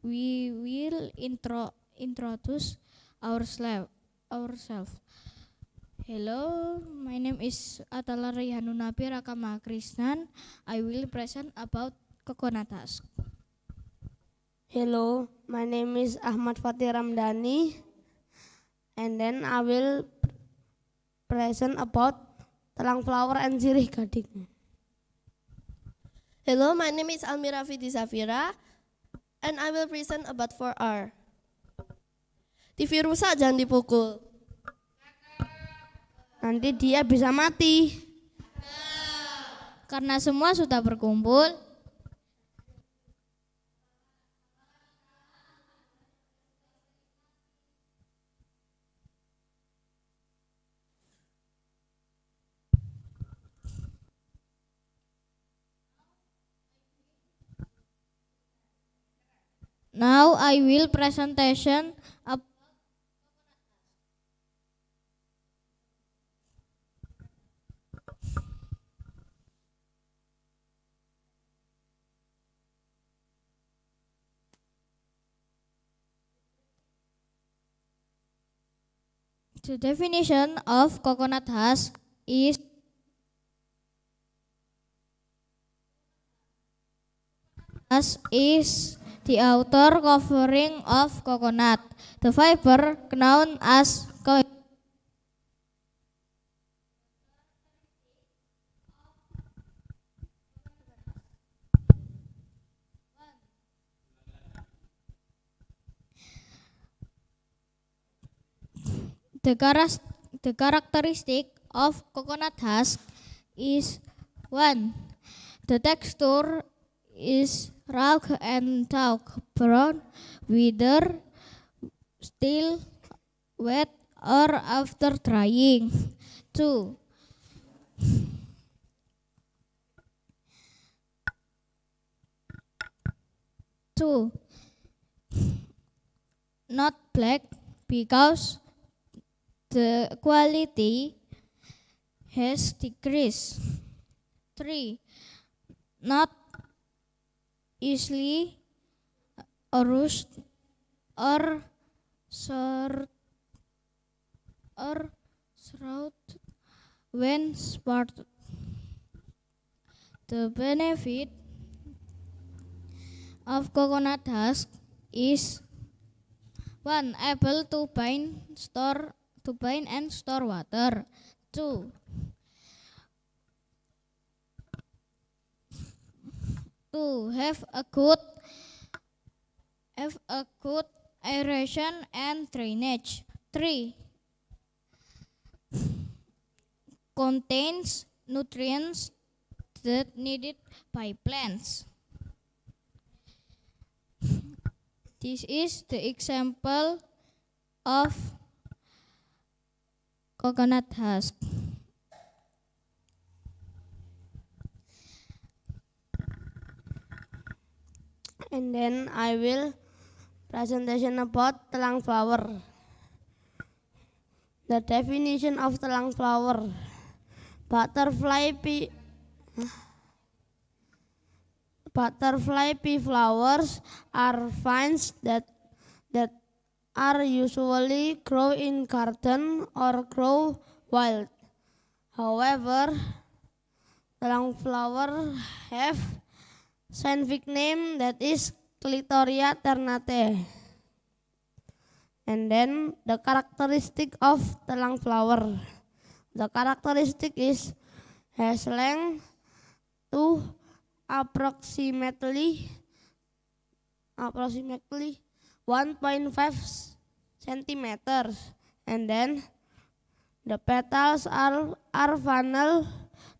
F: we will introduce ourselves. Hello, my name is Atala Rihanunabi Rakama Krishnan. I will present about coconut husk.
M: Hello, my name is Ahmad Fatih Ramdhani, and then I will
I: present about telang flower and sirih gading.
M: Hello, my name is Almira Fiti Safira, and I will present about 4R. TV rusak jangan dipukul.
I: Nanti dia bisa mati.
F: Karena semua sudah berkumpul, now I will presentation about the definition of coconut husk is the outer covering of coconut. The fiber known as the characteristic of coconut husk is 1. The texture is rough and dark brown, whether still wet or after drying. 2. Not black because the quality has decreased. 3. Not easily rushed or short or shroud when sprouted. The benefit of coconut husk is 1. Able to bind and store water. 2. Have a good aeration and drainage. 3. Contains nutrients that needed by plants. This is the example of coconut husk.
I: And then I will presentation about telang flower. The definition of telang flower. Butterfly pea flowers are vines that are usually grow in garden or grow wild. However, telang flower have scientific name that is Clitoria ternate. And then the characteristic of telang flower. The characteristic is has length to approximately 1.5 centimeters, and then the petals are funnel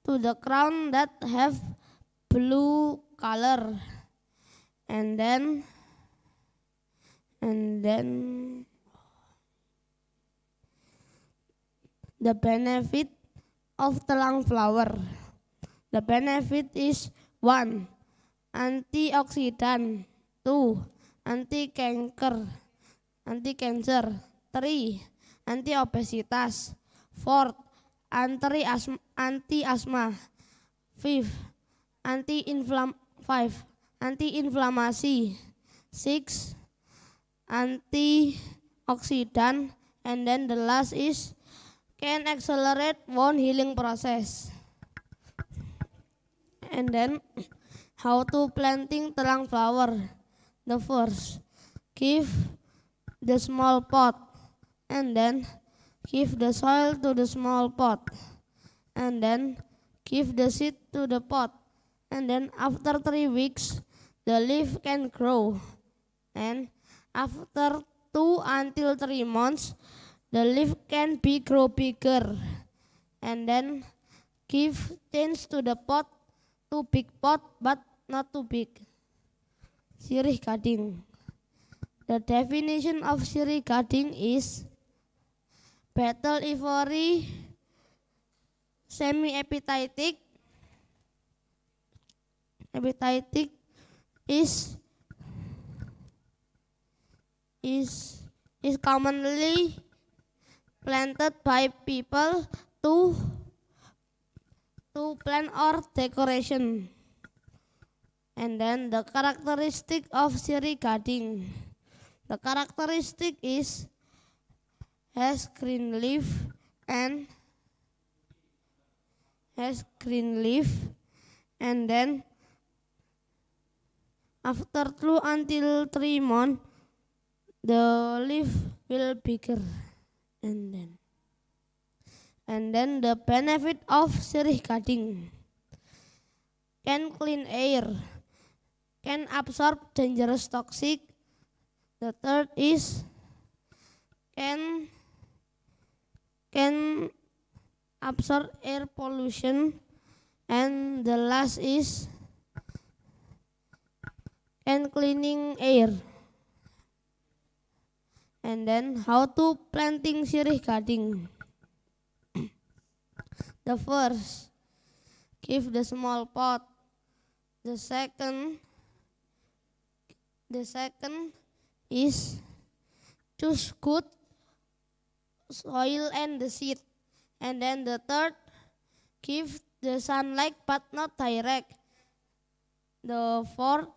I: to the crown that have blue color, and then the benefit of telang flower. The benefit is 1. Antioxidant. 2. Anti-cancer. 3. Anti-obesitas. 4. Anti-asma. 5. Anti-inflammasi. 6. Antioxidant. And then the last is can accelerate wound healing process. And then how to planting telang flower. The first, give the small pot, and then
N: give the soil to the small pot, and then give the seed to the pot, and then after 3 weeks the leaf can grow, and after 2 until 3 months the leaf can grow bigger, and then change to the pot to big pot but not too big. Sirih gading. The definition of sirih gading is battle ivory, semi-epiphytic. Epiphytic is commonly planted by people to plant or decoration. And then the characteristic of sirih gading. The characteristic is has green leaf and then after 2 until 3 months the leaf will bigger, and then the benefit of sirih gading: can clean air, can absorb dangerous toxic. The third is can absorb air pollution, and the last is can cleaning air. And then how to planting sirih gading. The first, give the small pot. The second is choose good soil and the seed. And then the third, give the sunlight but not direct. The fourth,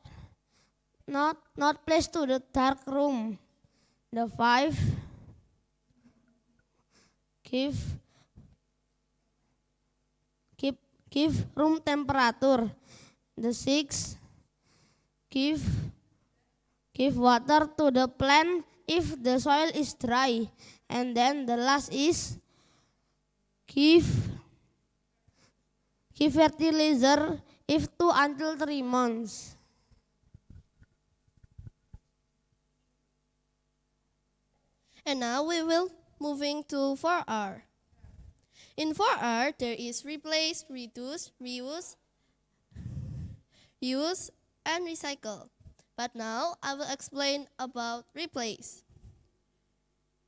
N: not place to the dark room. The 5, give room temperature. The 6, give water to the plant if the soil is dry. And then the last is give fertilizer if 2 until 3 months.
M: And now we will moving to 4R. In 4R, there is replace, reduce, reuse, and recycle. But now I will explain about replace.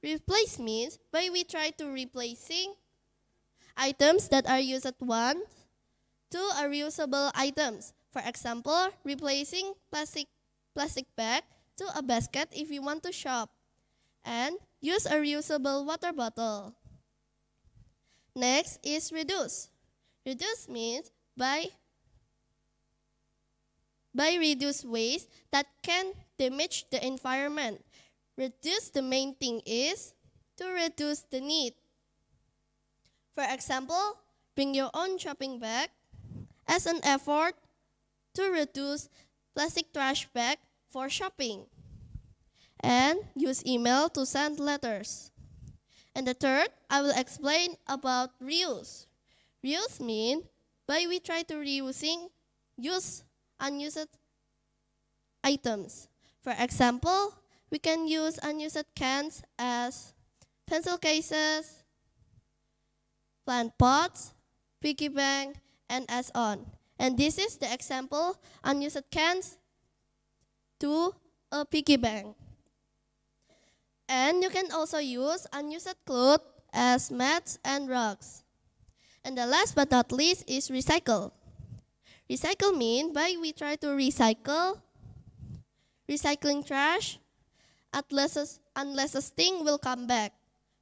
M: Replace means when we try to replacing items that are used at once to a reusable items. For example, replacing plastic bag to a basket if you want to shop, and use a reusable water bottle. Next is reduce. Reduce means by reduce waste that can damage the environment. Reduce, the main thing is to reduce the need. For example, bring your own shopping bag as an effort to reduce plastic trash bag for shopping. And use email to send letters. And the third, I will explain about reuse. Reuse means by we try to use unused items. For example, we can use unused cans as pencil cases, plant pots, piggy bank, and as on. And this is the example unused cans to a piggy bank. And you can also use unused clothes as mats and rugs. And the last but not least is recycle. Recycle means by we try to recycling trash unless a thing will come back.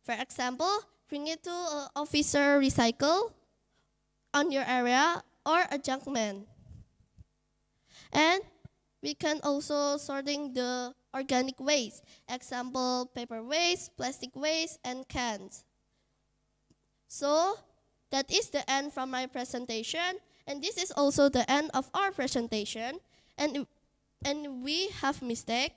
M: For example, bring it to an officer recycle on your area or a junk man. And we can also sorting the organic waste. Example, paper waste, plastic waste, and cans. So that is the end from my presentation, and this is also the end of our presentation. And we have mistake.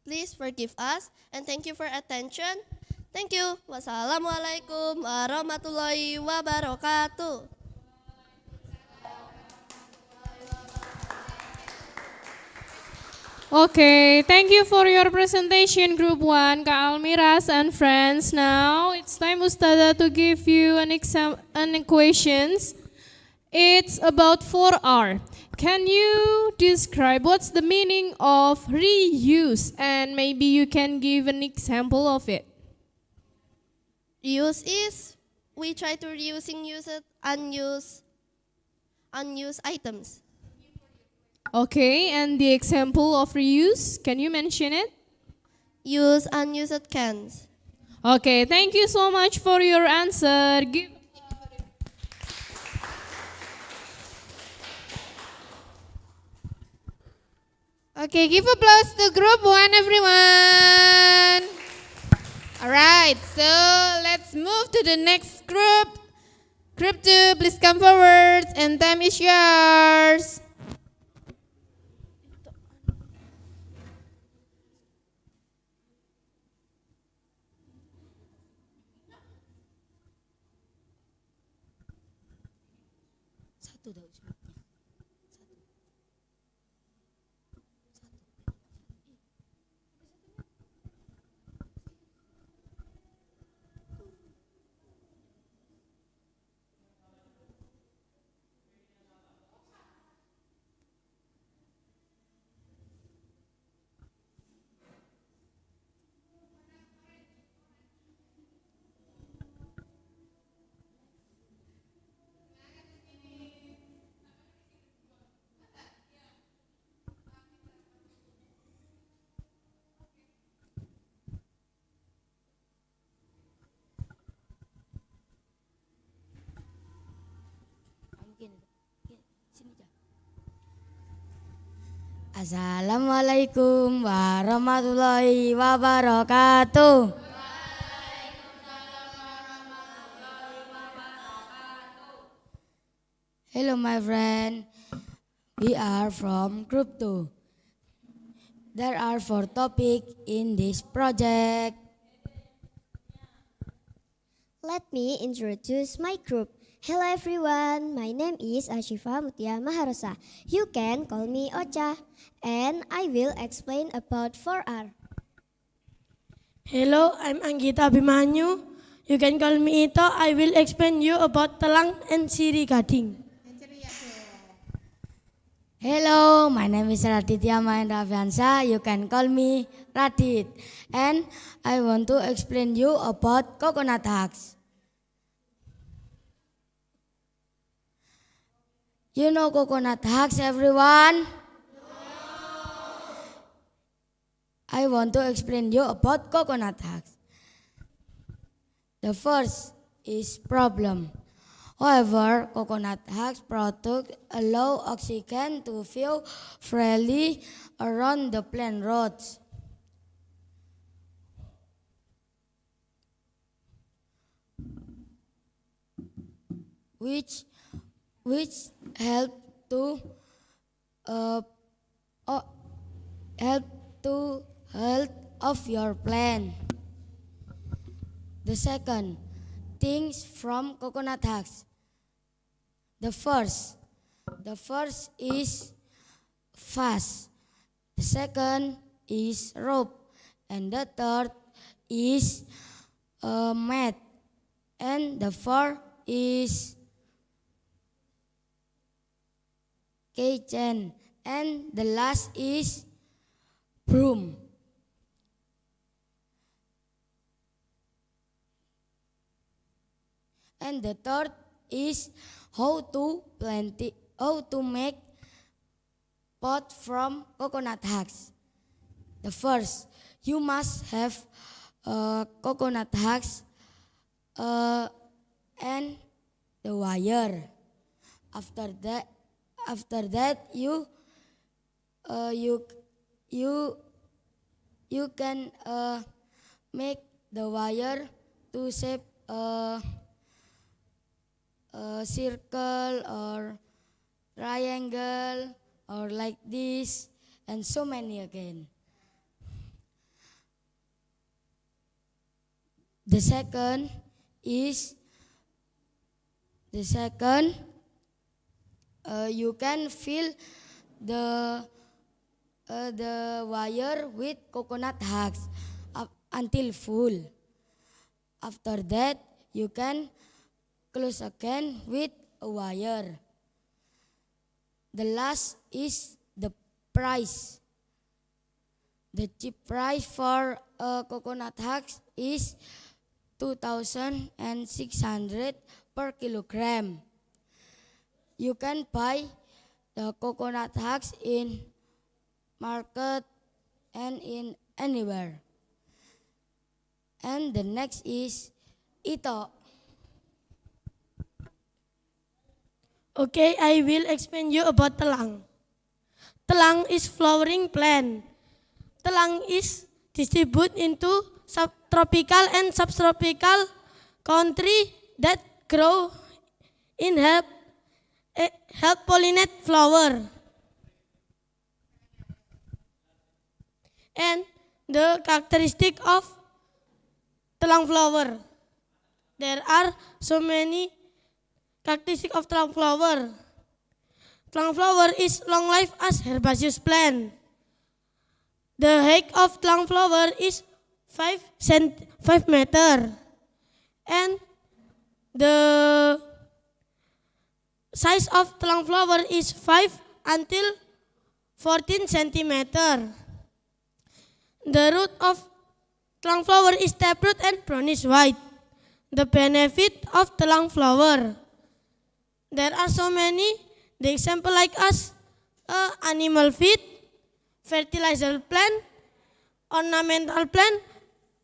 M: Please forgive us, and thank you for attention. Thank you. Wassalamualaikum warahmatullahi wabarakatuh.
A: Okay, thank you for your presentation, Group 1, Kak Almiras and friends. Now, it's time Ustazah to give you an equations. It's about 4R. Can you describe what's the meaning of reuse? And maybe you can give an example of it.
M: Reuse is we try to reusing unused items.
A: Okay, and the example of reuse, can you mention it?
M: Use unused cans.
A: Okay, thank you so much for your answer. Okay, give applause to Group 1, everyone. All right, so let's move to the next group. Group 2, please come forward, and time is yours.
N: Assalamualaikum warahmatullahi wabarakatuh. Hello my friend, we are from Group 2. There are 4 topics in this project.
O: Let me introduce my group. Hello everyone, my name is Ashifa Mutia Maharosa. You can call me Ocha, and I will explain about 4R.
P: Hello, I'm Anggita Abimanyu. You can call me Ito. I will explain you about telang and siri gading.
N: Hello, my name is Raditya Mahendra Fiansa. You can call me Radit. And I want to explain you about coconut hugs. You know coconut hugs, everyone? I want to explain you about coconut hugs. The first is problem. However, coconut hugs product allow oxygen to flow freely around the plant roots. Which help to health of your plant. The second, things from coconut hugs. The first is fast. The second is rope, and the third is mat, and the fourth is kitchen, and the last is broom. And the third is how to make pot from coconut hugs. The first, you must have coconut hugs and the wire. After that, you can make the wire to shape a circle or triangle or like this, and so many again. The second is you can fill the wire with coconut husks up until full. After that, you can close again with a wire. The last is the price. The cheap price for a coconut husk is 2,600 per kilogram. You can buy the coconut husks in market and in anywhere. And the next is Ito.
P: Okay, I will explain you about telang. Telang is flowering plant. Telang is distributed into subtropical and subtropical country that grow in help pollinate flower. And the characteristic of telang flower. There are so many characteristics of telang flower. Telang flower is long life as herbaceous plant. The height of telang flower is 5 meter, and the size of telang flower is 5 until 14 centimeter. The root of telang flower is taproot and brownish white. The benefit of telang flower. There are so many. The example like us, animal feed, fertilizer plant, ornamental plant,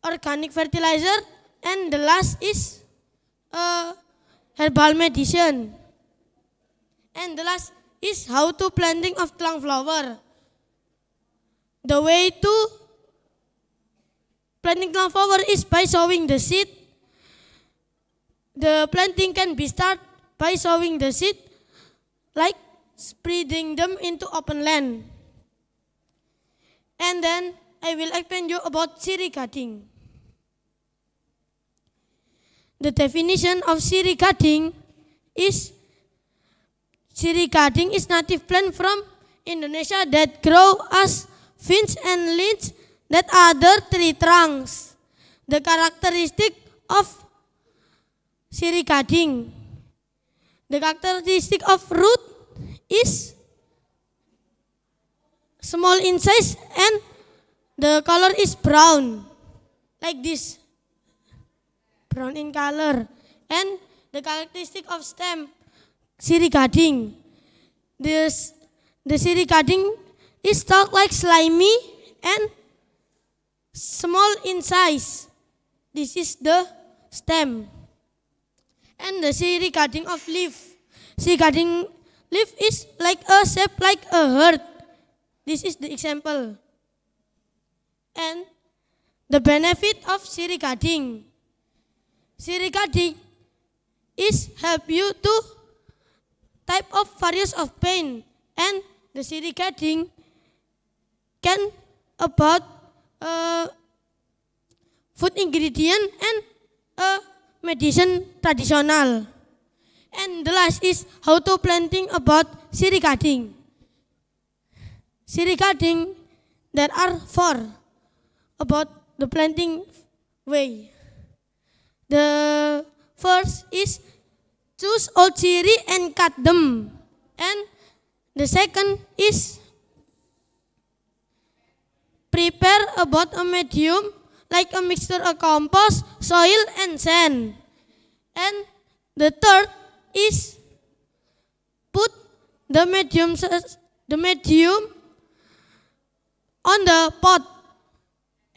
P: organic fertilizer, and the last is herbal medicine. And the last is how to planting of telang flower. The way to planting telang flower is by sowing the seed. The planting can be started by sowing the seed, like spreading them into open land. And then I will explain you about siri-gading. The definition of siri-gading is native plant from Indonesia that grow as vines and leaves that other tree trunks. The characteristic of siri-gading. The characteristic of root is small in size and the color is brown, like this, brown in color. And the characteristic of stem, siri-gading. The siri-gading is stalk like slimy and small in size. This is the stem. And the siri-gading of leaf. Siri-gading leaf is like a shape like a heart. This is the example. And the benefit of siri-gading. Siri-gading is help you to type of various of pain, and the siri-gading can about food ingredient and medicine traditional. And the last is how to planting about siri-gading. Siri-gading, there are 4 about the planting way. The first is choose old siri and cut them. And the second is prepare about a medium like a mixture of compost, soil, and sand. And the third is put the medium on the pot.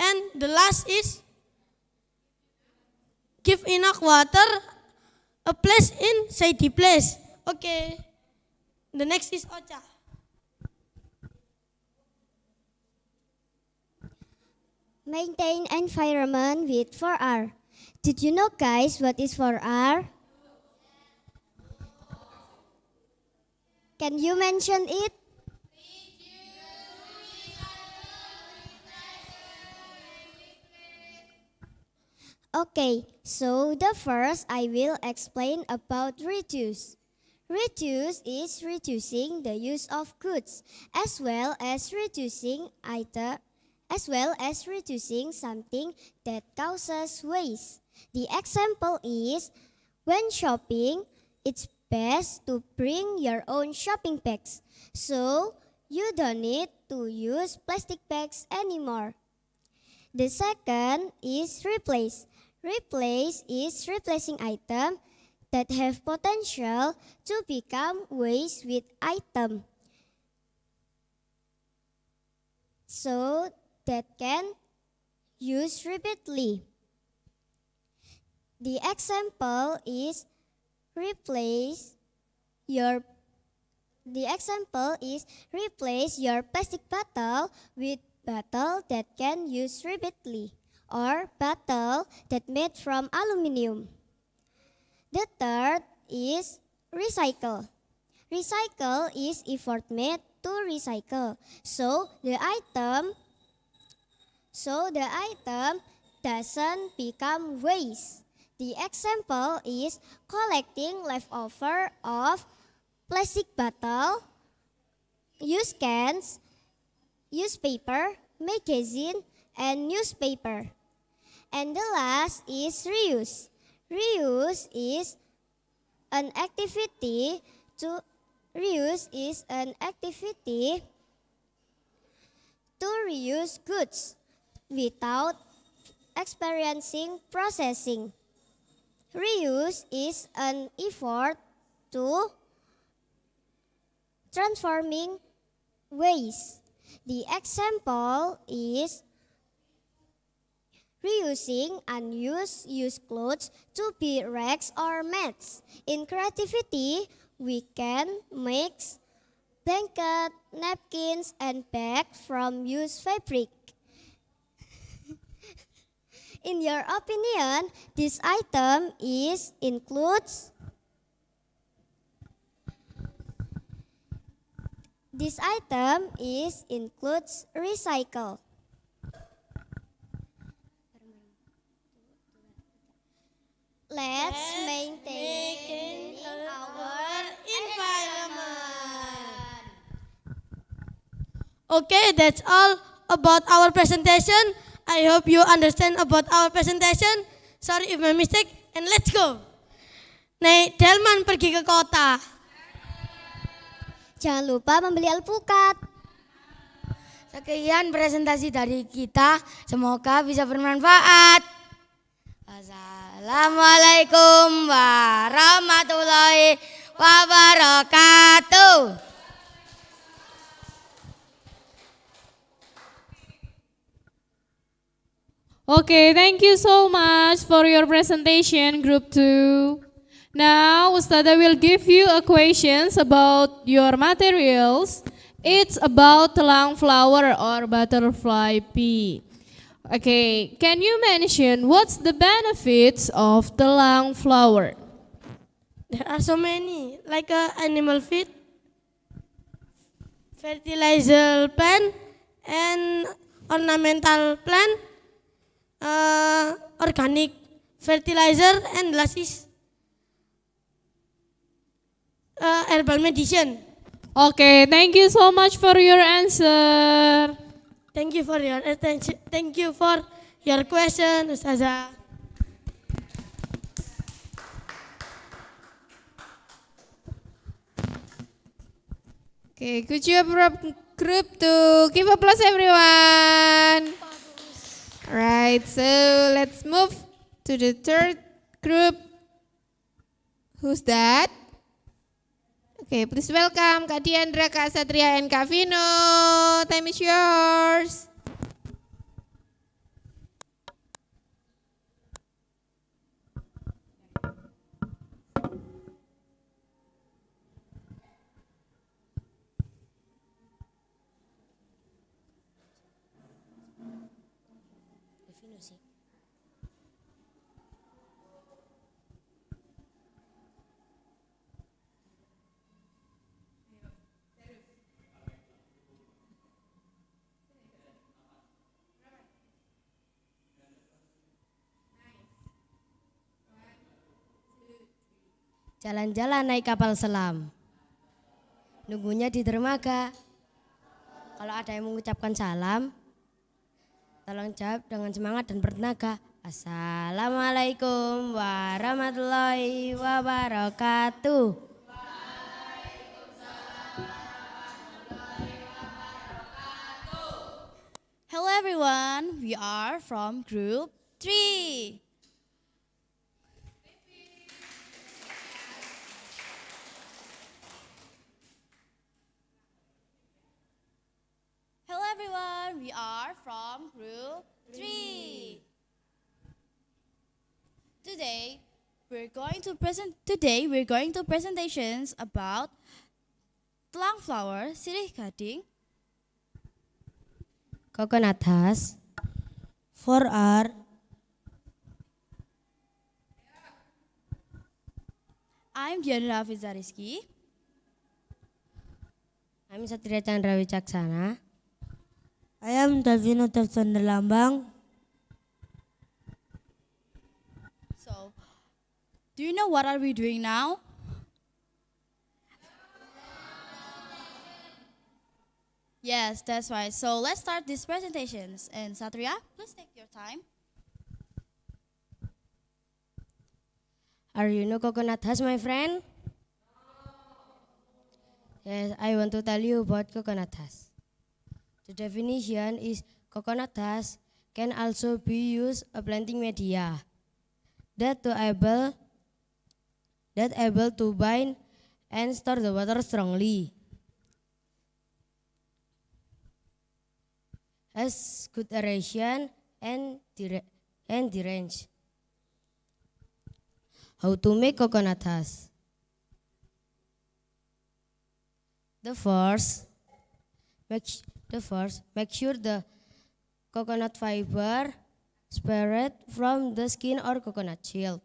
P: And the last is give enough water a place in shady place. Okay. The next is Ocha.
O: Maintain environment with 4R. Did you know, guys, what is 4R? Can you mention it? Okay, so the first I will explain about reduce. Reduce is reducing the use of goods as well as reducing something that causes waste. The example is when shopping, it's best to bring your own shopping bags, so you don't need to use plastic bags anymore. The second is replace. Replace is replacing items that have potential to become waste with item, so that can use repeatedly. The example is replace your plastic bottle with bottle that can use repeatedly, or bottle that made from aluminum. The third is recycle. Recycle is effort made to recycle, so the item doesn't become waste. The example is collecting leftover of plastic bottle, used cans, used paper, magazine, and newspaper. And the last is reuse. Reuse is an activity to reuse goods without experiencing processing. Reuse is an effort to transforming waste. The example is reusing unused used clothes to be rags or mats. In creativity, we can make blankets, napkins, and bags from used fabric. In your opinion, this item includes recycle. Let's maintain our environment.
P: Okay, that's all about our presentation. I hope you understand about our presentation. Sorry if my mistake, and let's go. Nek Delman pergi ke kota.
O: Jangan lupa membeli alpukat.
I: Sekian presentasi dari kita, semoga bisa bermanfaat. Assalamualaikum warahmatullahi wabarakatuh.
A: Okay, thank you so much for your presentation, Group 2. Now, Ustada will give you a questions about your materials. It's about telang flower or butterfly pea. Okay, can you mention what's the benefits of telang flower?
P: There are so many, like animal feed, fertilizer plant, and ornamental plant, organic fertilizer, and last is herbal medicine.
A: Okay, thank you so much for your answer.
P: Thank you for your attention. Thank you for your question, Ustazah.
A: Okay, good job Group 2. Give applause everyone. Alright, so let's move to the third group. Who's that? Okay, please welcome Kak Diandra, Kak Satria, and Kak Vino. Time is yours.
N: Jalan-jalan naik kapal selam. Nunggunya di dermaga. Kalau ada yang mengucapkan salam, tolong jawab dengan semangat dan bertenaga. Assalamualaikum warahmatullahi wabarakatuh.
Q: Hello everyone, we are from group 3. Hello everyone, we are from group 3. Today we're going to presentations about telang flower, sirih gading,
N: Coconut husk,
I: 4R,
Q: I'm Diana Rafiza Rizky.
N: I'm Satria Chandra Wicaksana.
I: I am Davino Tafsandar Lambang.
Q: So, do you know what are we doing now? Yes, that's right. So let's start these presentations. And Satria, please take your time.
N: Are you know coconut husk, my friend? Yes, I want to tell you about coconut husk. The definition is coconut husk can also be used a planting media that able to bind and store the water strongly. Has good aeration and drainage. How to make coconut husk? The first, make sure the coconut fiber separate from the skin or coconut shell.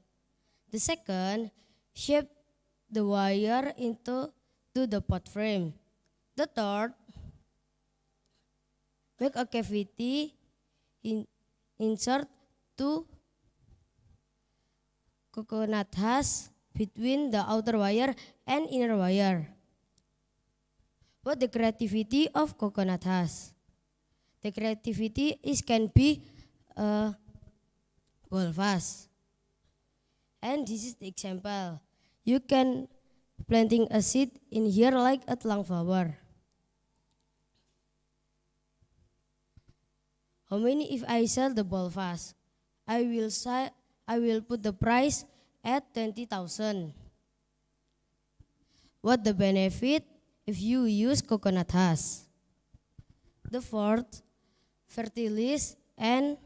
N: The second, shape the wire into the pot frame. The third, make a cavity insert two coconut husk between the outer wire and inner wire. What the creativity of coconut husk? The creativity can be a ball vase. And this is the example. You can planting a seed in here like a telang flower. How many if I sell the ball vase? I will put the price at 20,000. What the benefit if you use coconut husk? The fourth, fertilize and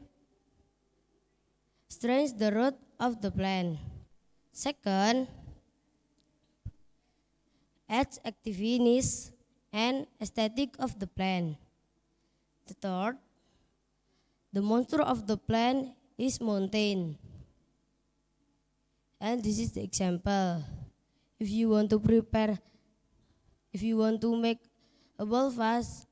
N: strengthens the root of the plant. Second, adds activeness and aesthetic of the plant. The third, the monster of the plant is mountain. And this is the example. If you want to make a ball vase,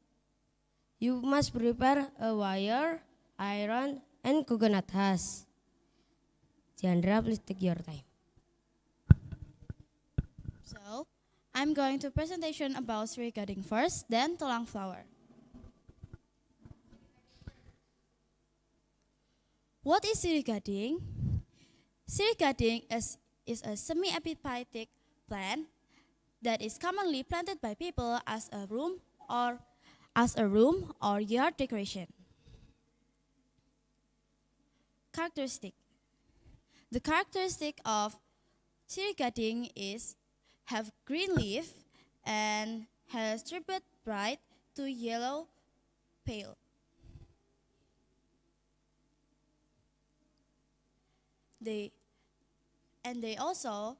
N: you must prepare a wire, iron, and coconut husk. Chandra, please take your time.
Q: So, I'm going to presentation about sirih gading first, then telang flower. What is sirih gading? Sirih gading is a semi-epiphytic plant that is commonly planted by people as a room or yard decoration. Characteristic. The characteristic of sirih gading is have green leaf and has striped bright to yellow pale. They also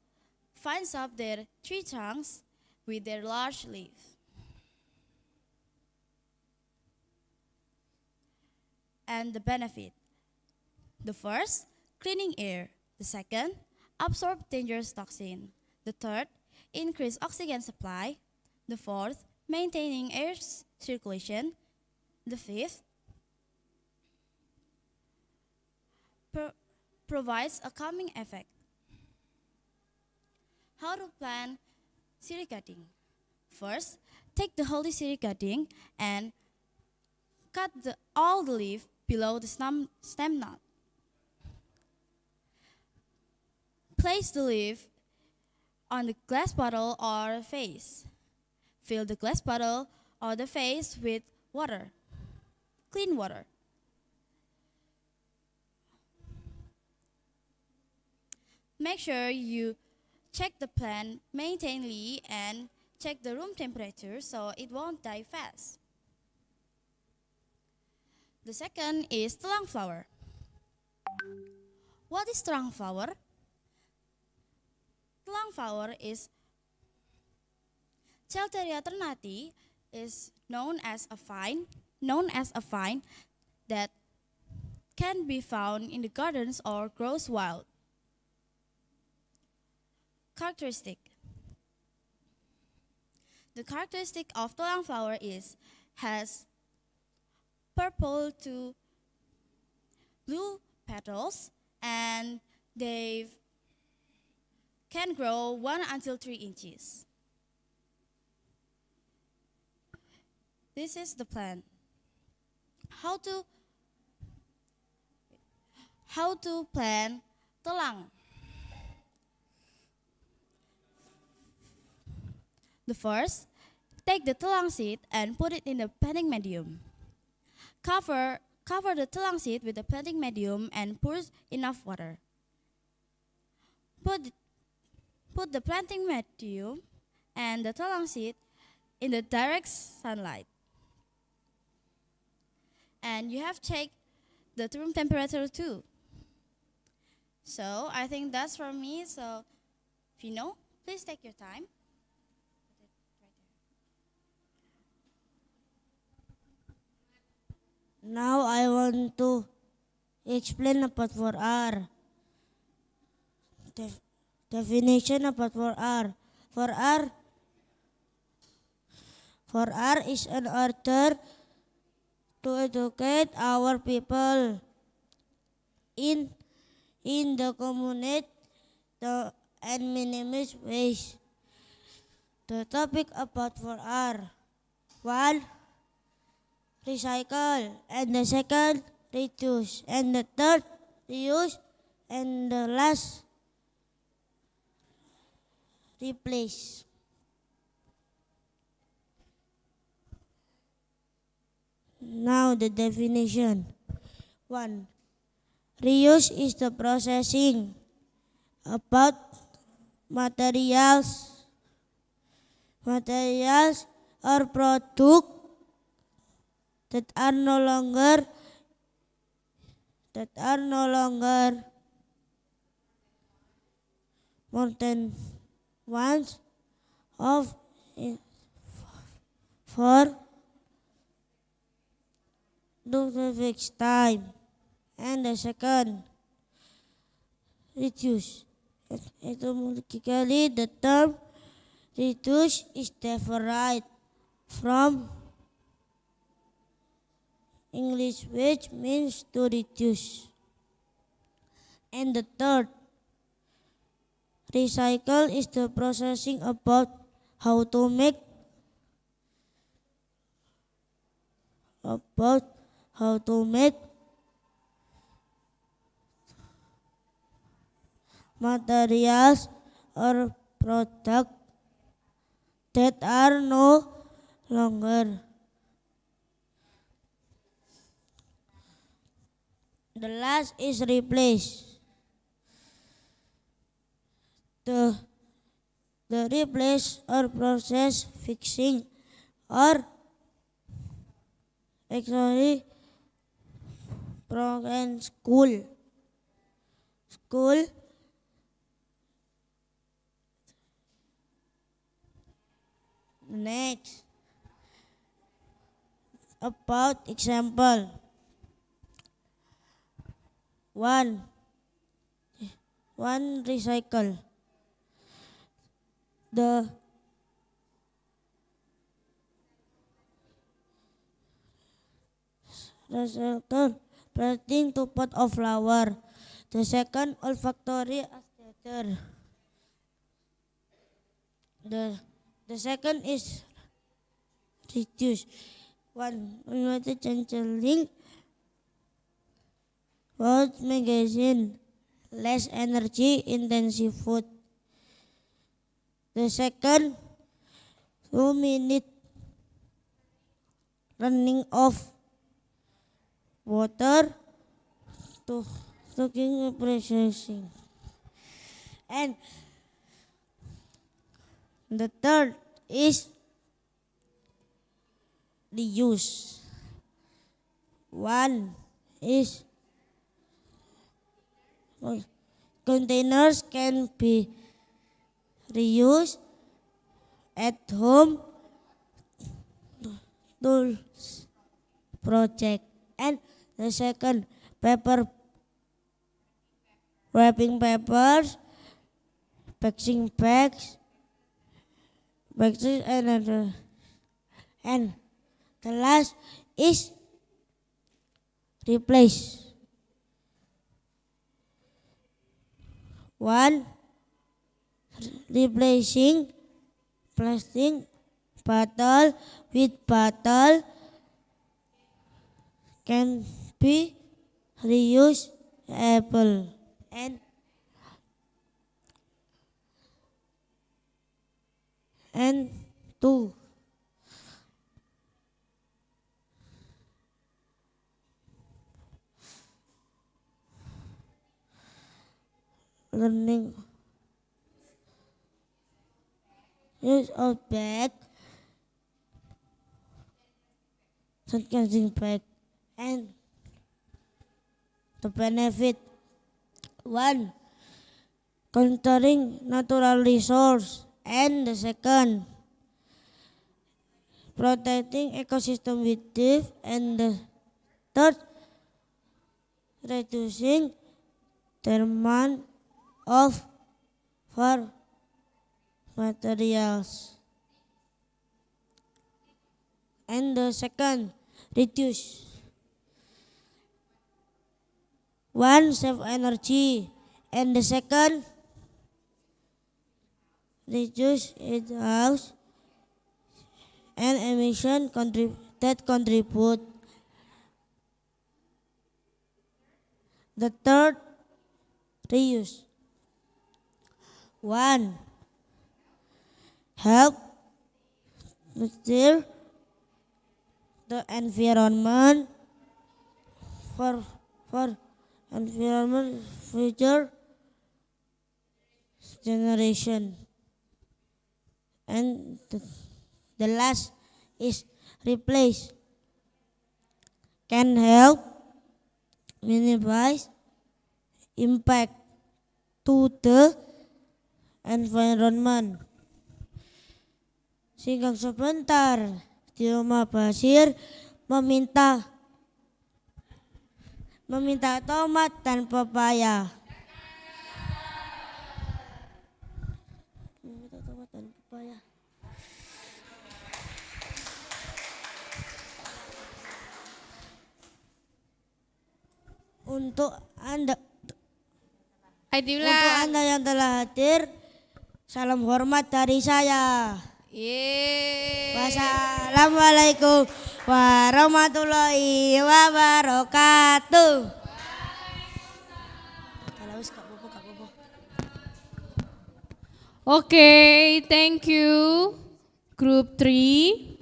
Q: finds up their tree trunks with their large leaf. And the benefit. The first, cleaning air. The second, absorb dangerous toxin. The third, increase oxygen supply. The fourth, maintaining air circulation. The fifth, provides a calming effect. How to plant seed cutting. First, take the healthy seed cutting and cut all the leaf below the stem knot. Place the leaf on the glass bottle or vase. Fill the glass bottle or the vase with water, clean water. Make sure you check the plant maintainly and check the room temperature so it won't die fast. The second is telang flower. What is telang flower? Telang flower is Chelteria ternati is known as a vine that can be found in the gardens or grows wild. Characteristic. The characteristic of telang flower has purple to blue petals, and they can grow 1 until 3 inches. This is the plant. How to plant telang? The first, take the telang seed and put it in the planting medium. Cover the telang seed with the planting medium and pour enough water. Put the planting medium and the telang seed in the direct sunlight. And you have checked the room temperature too. So I think that's from me. So if you know, please take your time.
N: Now I want to explain about 4R. Definition about 4R. 4R is an order to educate our people in the community and minimize waste. The topic about 4R. 1. Recycle, and the second, reduce, and the third, reuse, and the last, replace. Now the definition. 1. Reuse is the processing about materials or product that are no longer more than once of for the fixed time. And the second, reduce. Etymologically, the term reduce is derived from English, which means to reduce. And the third, recycle is the processing about how to make materials or product that are no longer. The last is replace. The replace or process fixing or actually broken school. Next, about example. 1. Recycle. The recycle planting to pot of flower. The second, olfactory aesthetic. The second is reduce. One unwanted changeling. Both magazine, less energy intensive food. The second, 2 minute running off water to cooking processing. And the third is the use. One is containers can be reused at home tools project. And the second, wrapping papers, packaging bags, and the last is replace. One, replacing plastic bottle with bottle can be reusable. And two, learning use of bag, catching bag, and the benefit. One, conserving natural resource, and the second, protecting ecosystem with deep, and the third, reducing demand of for materials. And the second, reduce. One, save energy, and the second, reduce its house and emission that contribute. The third, reuse. One, help steer the environment for environment future generation. And the last is replace. Can help minimize impact to the environment. Singgang sebentar di rumah Basir meminta tomat dan pepaya. Meminta tomat dan pepaya. Untuk Anda yang telah hadir, salam hormat dari saya. Wassalamualaikum warahmatullahi wabarakatuh.
A: Okay, thank you, Group 3.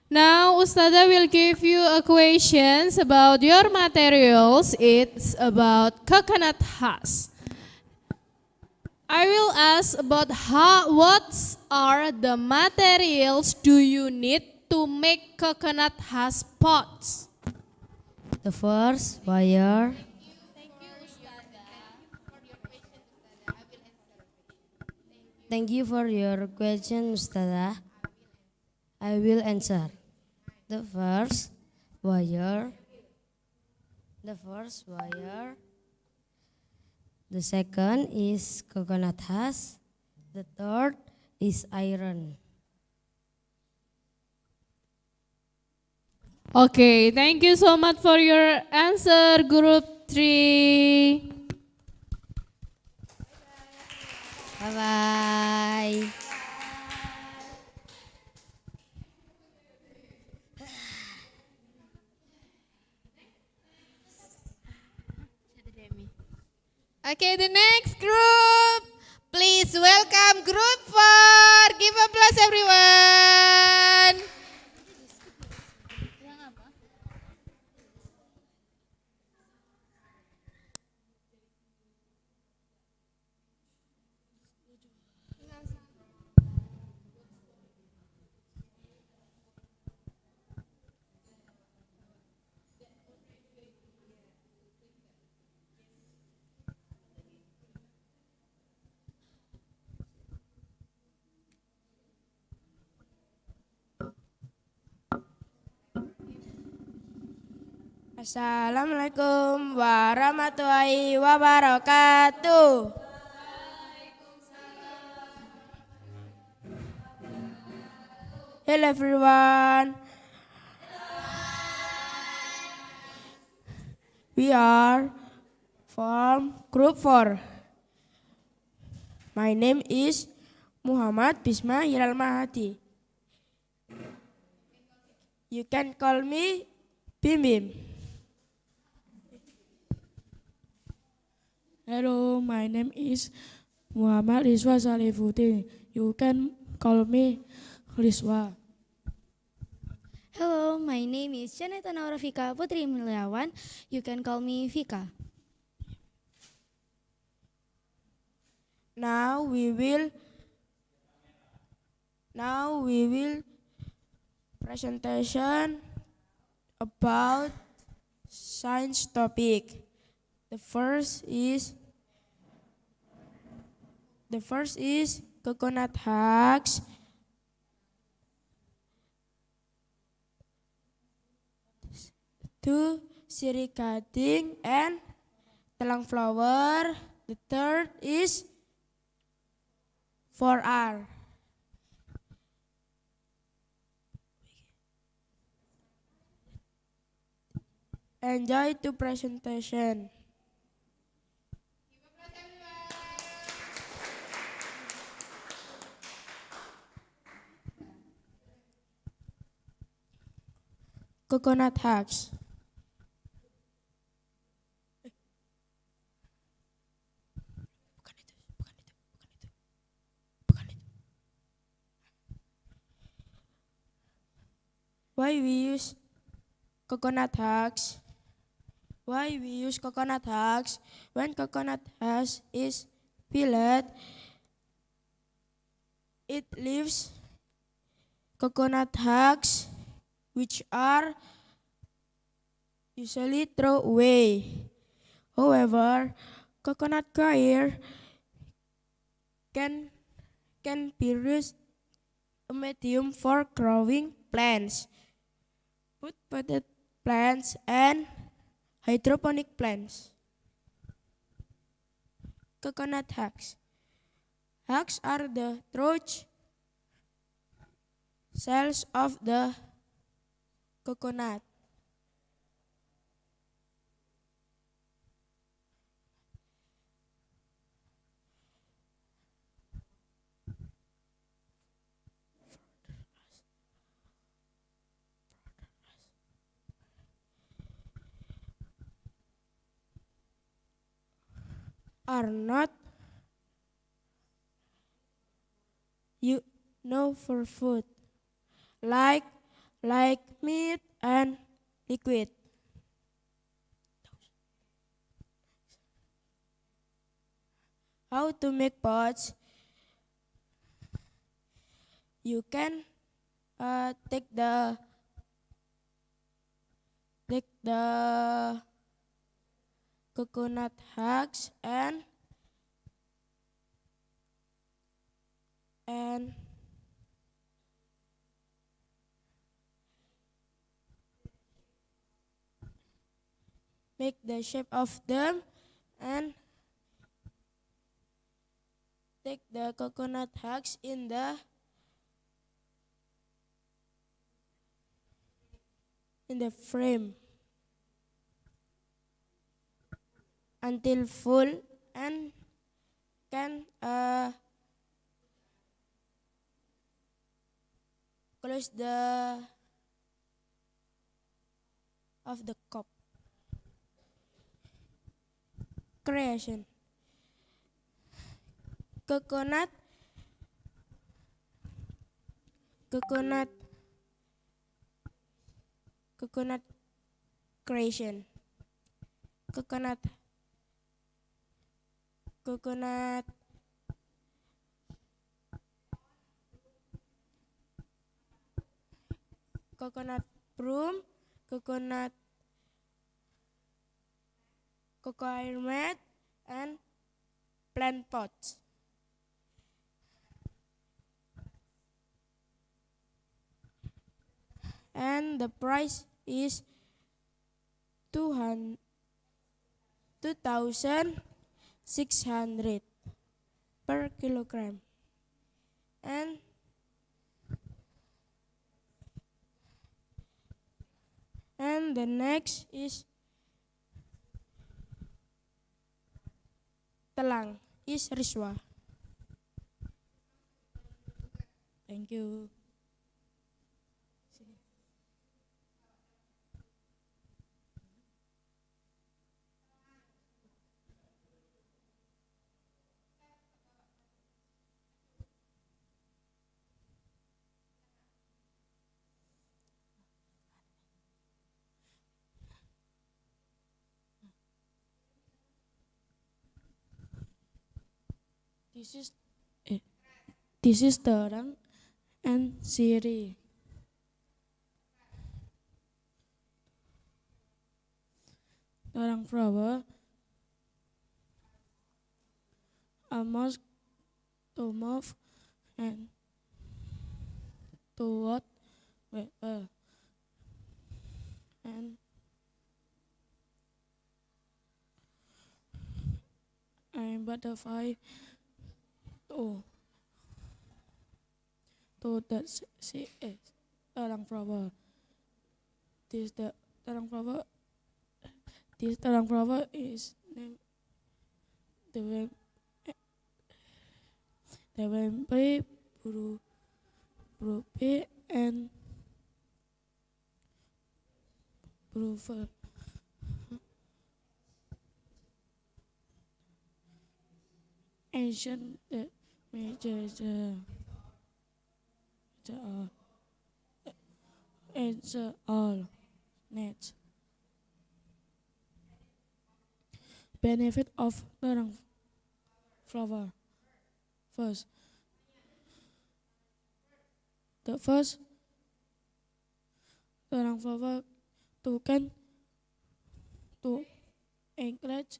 A: Now, Ustada will give you a questions about your materials. It's about coconut husk. I will ask about what are the materials do you need to make coconut husk pots?
N: The first, wire. Thank you for your question, Ustada. I will answer. The first, wire. The second is coconut husk. The third is iron.
A: Okay, thank you so much for your answer, Group 3.
N: Bye-bye.
A: Okay, the next group. Please welcome group 4. Give applause everyone.
N: Assalamualaikum warahmatullahi wabarakatuh. Hello everyone. We are from group 4. My name is Muhammad Bisma Hilal Mahadi. You can call me Bim Bim.
R: Hello, my name is Muhammad Rizwa Salifuddin. You can call me Rizwa.
S: Hello, my name is Janeta Naurafika Putri Mulyawan. You can call me Vika.
N: Now we will presentation about science topic. The first is coconut husk. Two, sirih gading and telang flower. The third is 4R. Enjoy the presentation. Coconut husk. Why we use coconut husk? Why we use coconut husk? When coconut husk is peeled, it leaves coconut husks which are usually thrown away. However, coconut coir can be used a medium for growing plants, food potted plants and hydroponic plants. Coconut husks. Husks are the root cells of the coconut. Are not for food like meat and liquid. How to make pots? You can take the coconut husks and make the shape of them and take the coconut husks in the frame until full and can close the of the cup. Creation. coconut coconut coconut creation coconut coconut coconut broom, coconut cocoa mat, and plant pots. And the price is 2,600 per kilogram. And the next is telang, is riswa. Thank you. This is terang and siri. Terang flower almost to move and to what and butterfly to that terang flower. This terang flower. This terang flower is named the Wempe Brupe and Brufer. Ancient major answer all nets. Benefit of terang flower. The first terang flower to encourage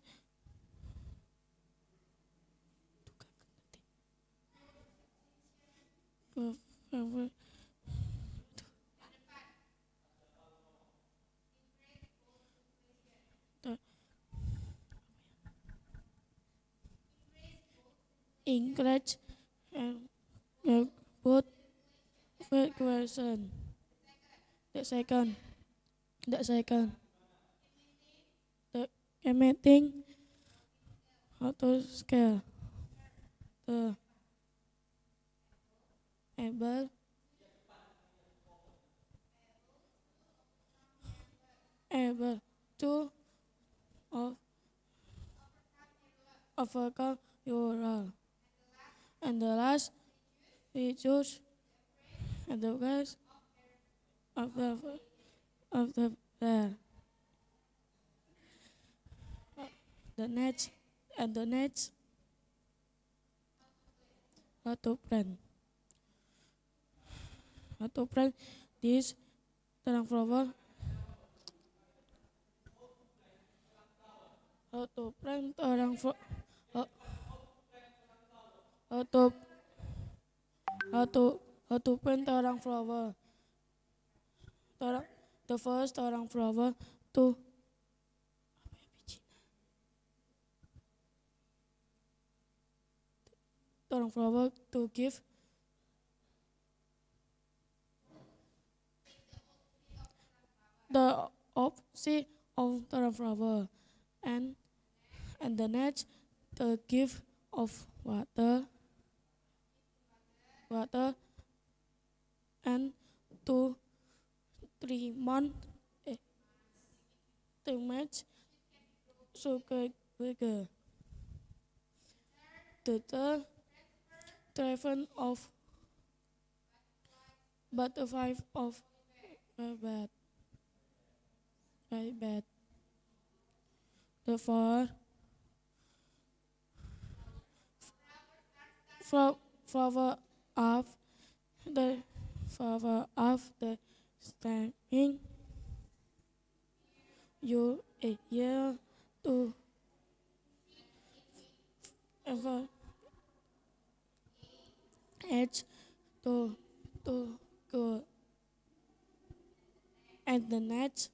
N: encourage and both question. The second, the emitting auto scale. The able to overcome your role. And the last, we choose the guys of the player. The next how to plan this terang flower. How to plant terang flower. How to plant terang flower. The first terang flower to terang flower to give the opposite of terang flower, and the next the give of water and 2-3 months to match sugar bigger. The third
R: travel of butterfly of bad. The flower of the stemming you a year to ever edge to go at the net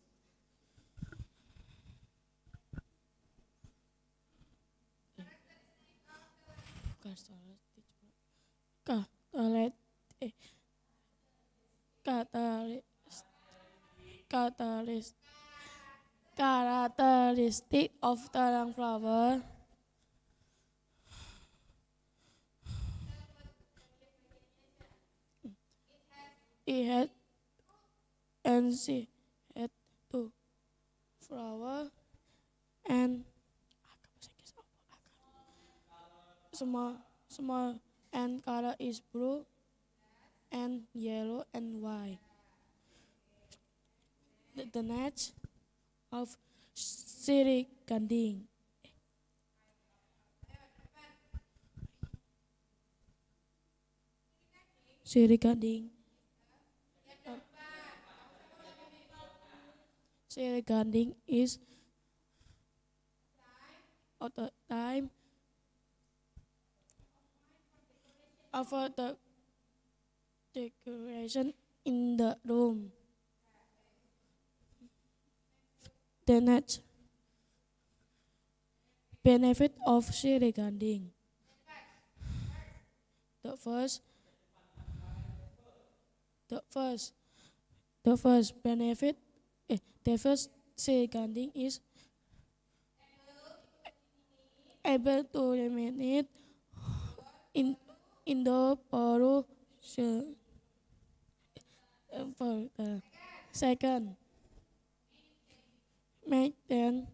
R: characteristic of the flower it had and she had two flower and small and color is blue and yellow and white. The net of Sri Ganding. Sri Ganding. Sri Ganding is at the time of the decoration in the room. The next benefit of Sri Ganding. The first benefit, the first Sri Ganding is able to eliminate in the pollution. For the second, make them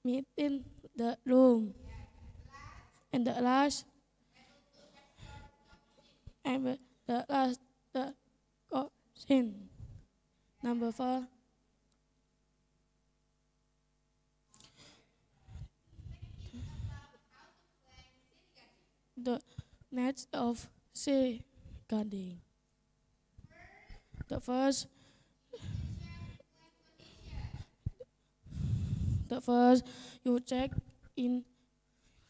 R: meet in the room. And the last the question. Number 4. The nets of Sri Ganding. The first, you check in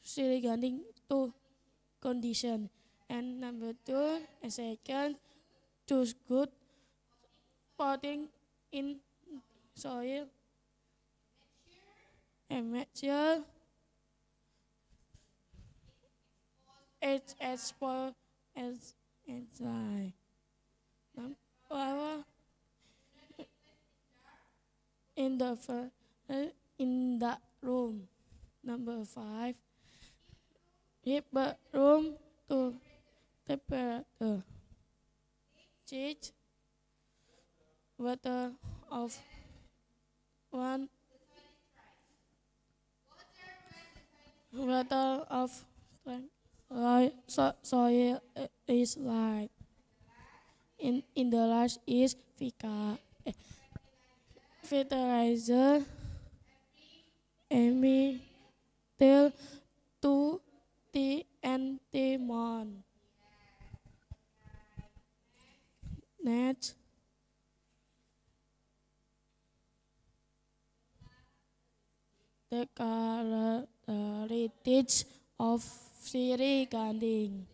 R: Sri Ganding 2 condition, and number 2, and second, choose good potting in soil, and make sure it's exposed as dry. In the room. Number 5, keep the room to temperature. Change water of 1 water of soil is light. In the last is fertilizer till 2 TNT mon. Next, the characteristics of Sri Ganding.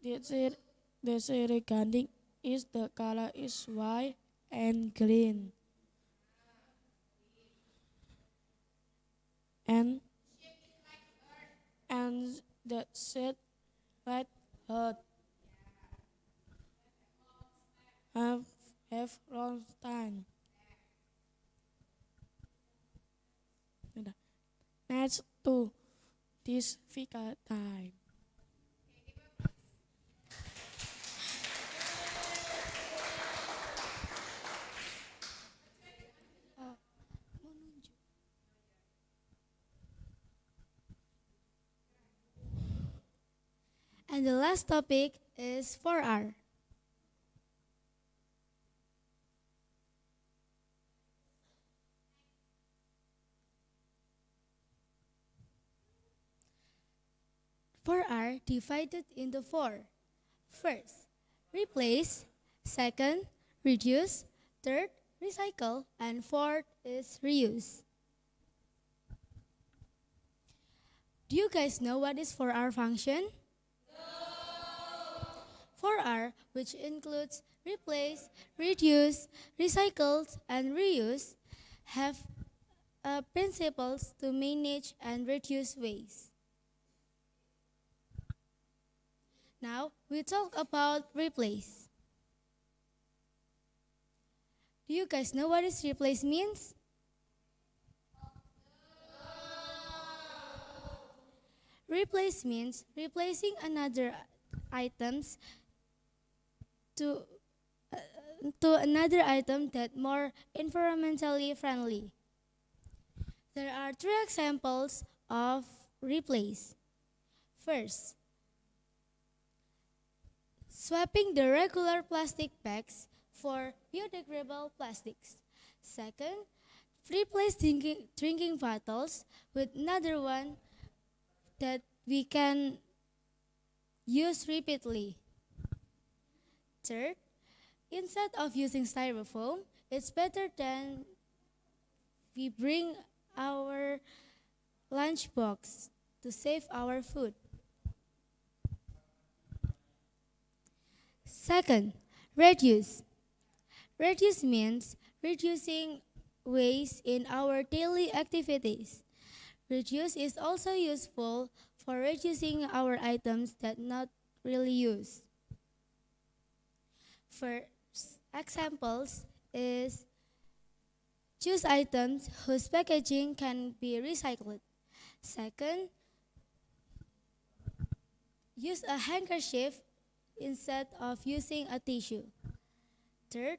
R: The Sri Ganding is the color is white and green. And the shape like earth. Have long time. Next to this figure time.
S: And the last topic is 4R. Four are divided into four. First, replace. Second, reduce. Third, recycle. And fourth is reuse. Do you guys know what is 4R function? No. 4R, which includes replace, reduce, recycle, and reuse, have principles to manage and reduce waste. Now, we talk about replace. Do you guys know what is replace means? Replace means replacing another items to another item that more environmentally friendly. There are three examples of replace. First, swapping the regular plastic bags for biodegradable plastics. Second, replace drinking bottles with another one that we can use repeatedly. Third, instead of using styrofoam, it's better than we bring our lunchbox to save our food. Second, reduce. Reduce means reducing waste in our daily activities. Reduce is also useful for reducing our items that not really used. First examples is choose items whose packaging can be recycled. Second, use a handkerchief instead of using a tissue. Third,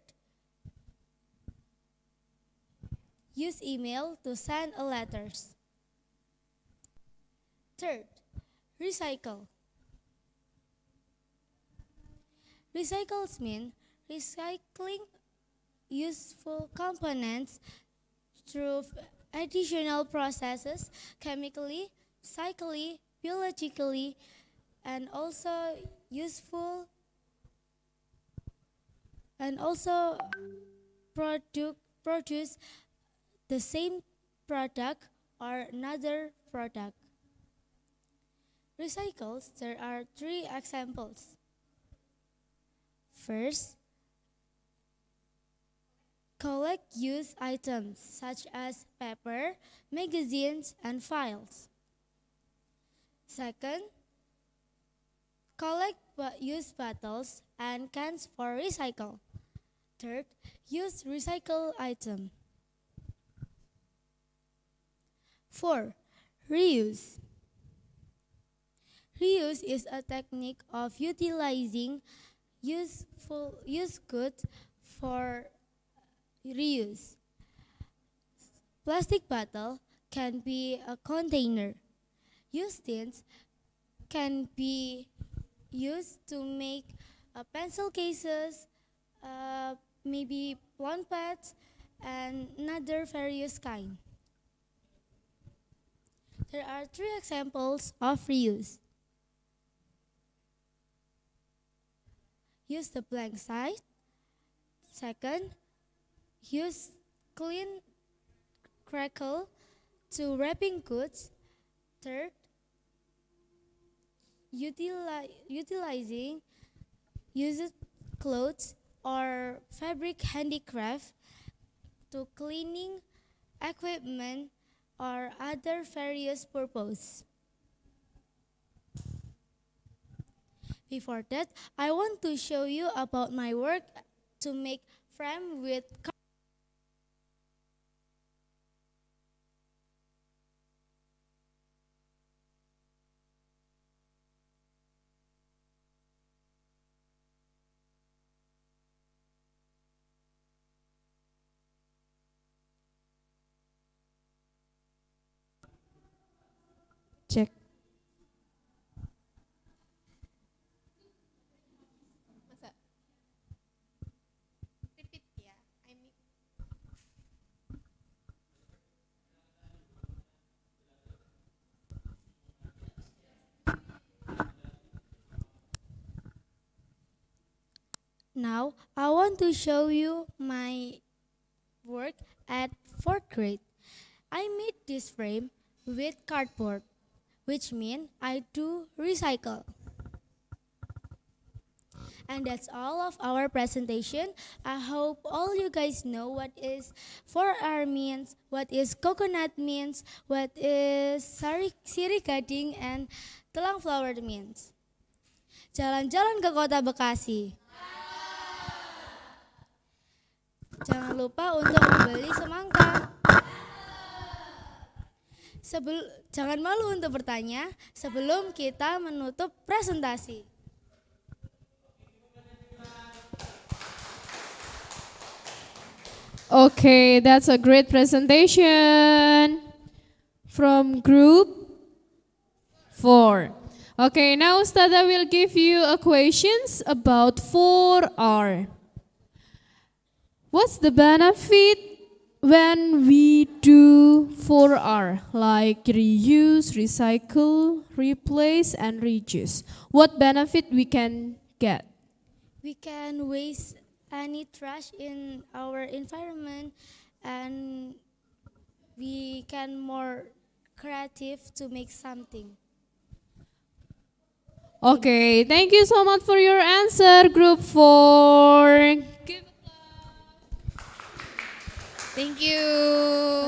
S: use email to send a letters. Third, recycle. Recycles mean recycling useful components through additional processes chemically, physically, biologically, and also useful and also produce the same product or another product. Recycles, there are three examples. First, collect used items such as paper, magazines, and files. Second, collect used bottles and cans for recycle. Third, use recycled item. 4. Reuse. Reuse is a technique of utilizing used goods for reuse. Plastic bottle can be a container. Used tins can be used to make pencil cases, maybe plant pads, and another various kind. There are three examples of reuse. Use the blank side. Second, use clean crackle to wrapping goods. Third, utilizing used clothes or fabric handicraft to cleaning equipment or other various purpose. Before that, I want to show you about my work to make frame with
A: Cek.
S: Now, I want to show you my work at 4th grade. I made this frame with cardboard, which means I do recycle. And that's all of our presentation. I hope all you guys know what is 4R means, what is coconut means, what is sirih gading, and telang flower means. Jalan-jalan ke kota Bekasi. Jangan lupa untuk membeli semangka. Jangan malu untuk bertanya sebelum kita menutup presentasi.
A: Okay, that's a great presentation from group 4. Okay, now Ustada will give you a questions about 4R. What's the benefit when we do 4R, like reuse, recycle, replace, and reduce? What benefit we can get?
S: We can waste any trash in our environment, and we can more creative to make something.
A: Okay, thank you so much for your answer, group 4. Thank you.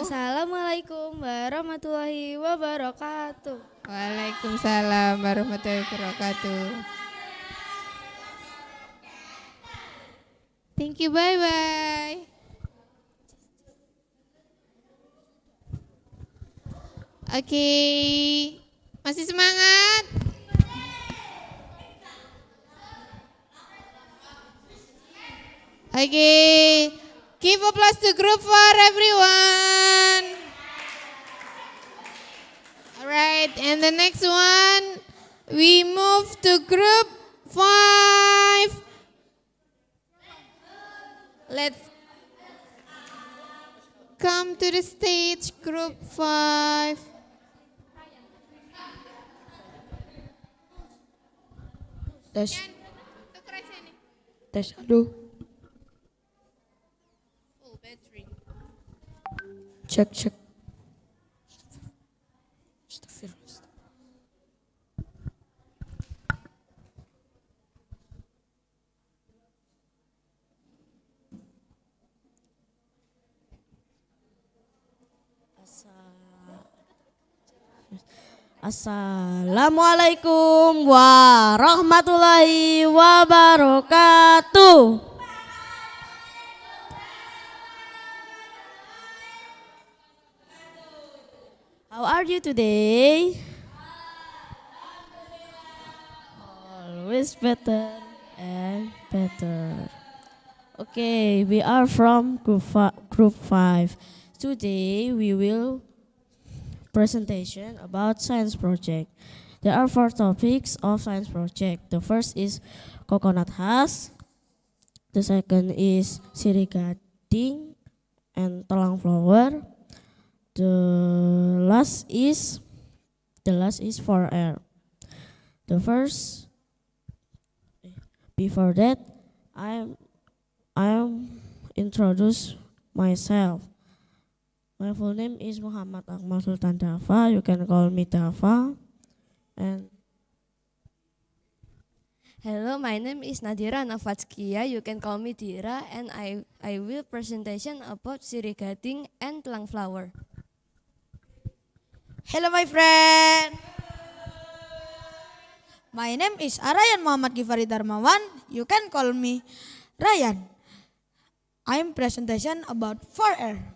S: Wassalamualaikum warahmatullahi wabarakatuh.
A: Waalaikumsalam warahmatullahi wabarakatuh. Thank you, bye-bye. Oke, masih semangat? Oke, give applause to group 4 everyone. Alright, and the next one, we move to group 5. Let's come to the stage, group 5.
N: Tes. Tes, aduh. Cek. Assalamualaikum warahmatullahi wabarakatuh. How are you today? Always better and better. Okay, we are from group 5. Today we will presentation about science project. There are 4 topics of science project. The first is coconut husk. The second is sirih gading and telang flower. The last is 4R. The first, before that, I introduce myself. My full name is Muhammad Akmal Sultan Dafa. You can call me Dafa. And
T: hello, my name is Nadira Nafatskia. You can call me Dira, and I will presentation about sirih gading and telang flower.
U: Hello, my friend. My name is Arayan Muhammad Gifari Darmawan. You can call me Ryan. I am presentation about 4R.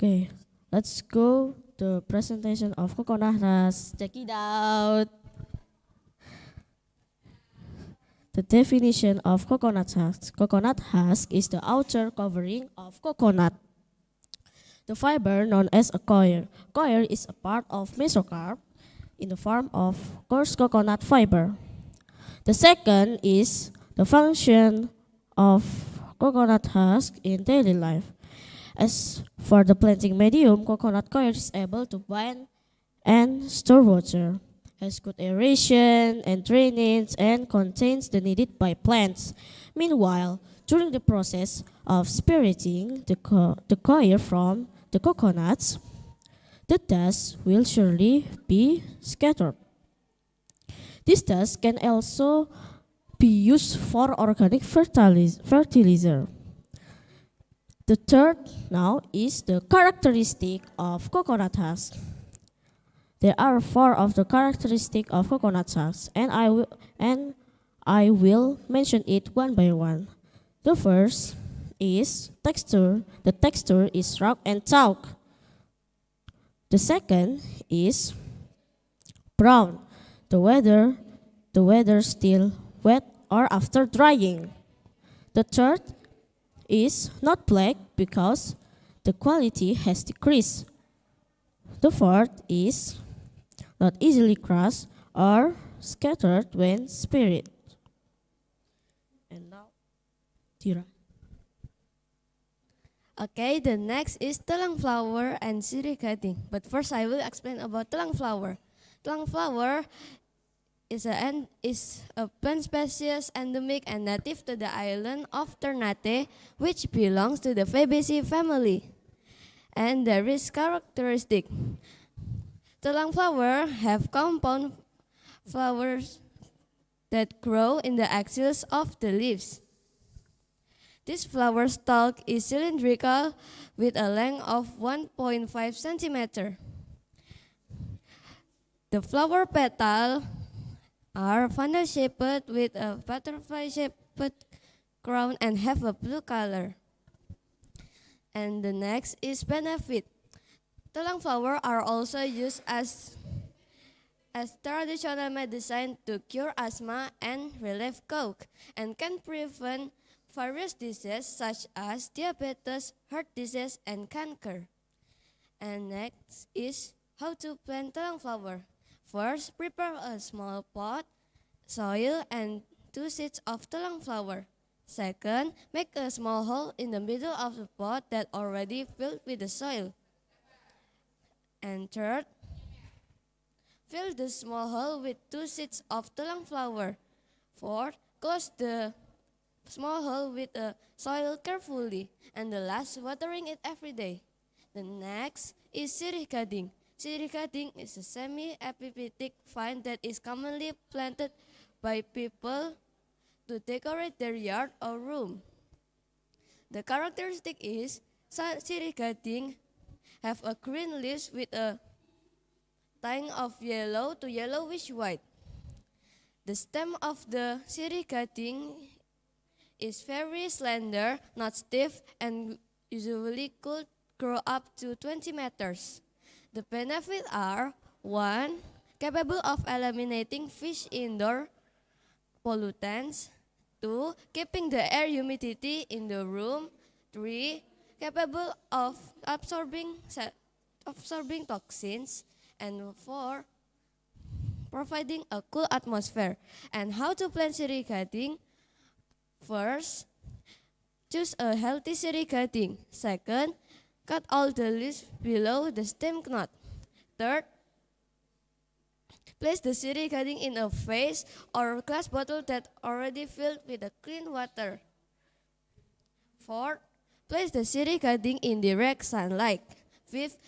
N: okay, let's go the presentation of coconut husk. Check it out. The definition of coconut husk. Coconut husk is the outer covering of coconut. The fiber known as a coir. Coir is a part of mesocarp in the form of coarse coconut fiber. The second is the function of coconut husk in daily life. As for the planting medium, coconut coir is able to bind and store water.
H: has good aeration and drainage, and contains the needed by plants. Meanwhile, during the process of separating the coir from the coconuts, the dust will surely be scattered. This dust can also be used for organic fertilizer. The third now is the characteristic of coconut husk. There are 4 of the characteristics of coconut husk, and I will mention it one by one. The first is texture. The texture is rough and chalk. The second is brown. The weather still wet or after drying. The third is not black because the quality has decreased. The fourth is not easily crushed or scattered when spirit. And now, Tira.
T: Okay, the next is telang flower and sirih gading. But first I will explain about telang flower. Telang flower is a plant species endemic and native to the island of Ternate, which belongs to the Fabaceae family. And there is characteristic. Telang flower have compound flowers that grow in the axils of the leaves. This flower stalk is cylindrical with a length of 1.5 centimeter. The flower petals are funnel-shaped with a butterfly-shaped crown and have a blue color. And the next is benefit. Telang flower are also used as traditional medicine to cure asthma and relieve cough, and can prevent various diseases such as diabetes, heart disease, and cancer. And next is how to plant telang flower. First, prepare a small pot, soil, and 2 seeds of telang flower. Second, make a small hole in the middle of the pot that already filled with the soil. And third, fill the small hole with 2 seeds of telang flower. Fourth, close the small hole with the soil carefully. And the last, watering it every day. The next is sirih gading. Sirih gading is a semi-epiphytic vine that is commonly planted by people to decorate their yard or room. The characteristic is sirih gading have a green leaves with a tint of yellow to yellowish white. The stem of the sirih gading is very slender, not stiff, and usually could grow up to 20 meters. The benefits are 1. Capable of eliminating fish indoor pollutants. 2. Keeping the air humidity in the room. 3. Capable of absorbing toxins. And 4. Providing a cool atmosphere. And how to plant sirih gading? First, choose a healthy sirih gading. Second, cut all the leaves below the stem knot. Third, place the sirih gading in a vase or glass bottle that already filled with the clean water. Fourth, place the sirih gading in direct sunlight. Fifth,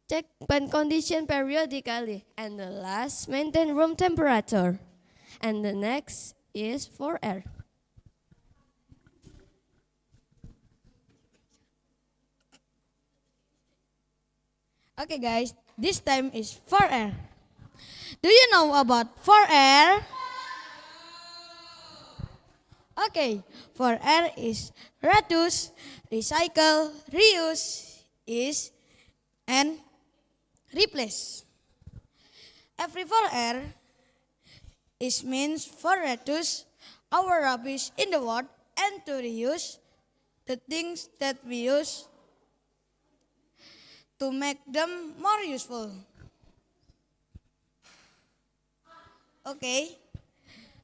T: check plant condition periodically. And the last, maintain room temperature. And the next is for air.
U: Okay guys, this time is for air. Do you know about for air? Okay, for air is reduce, recycle, reuse, and replace. Every for air is means for reduce our rubbish in the world and to reuse the things that we use to make them more useful. Okay,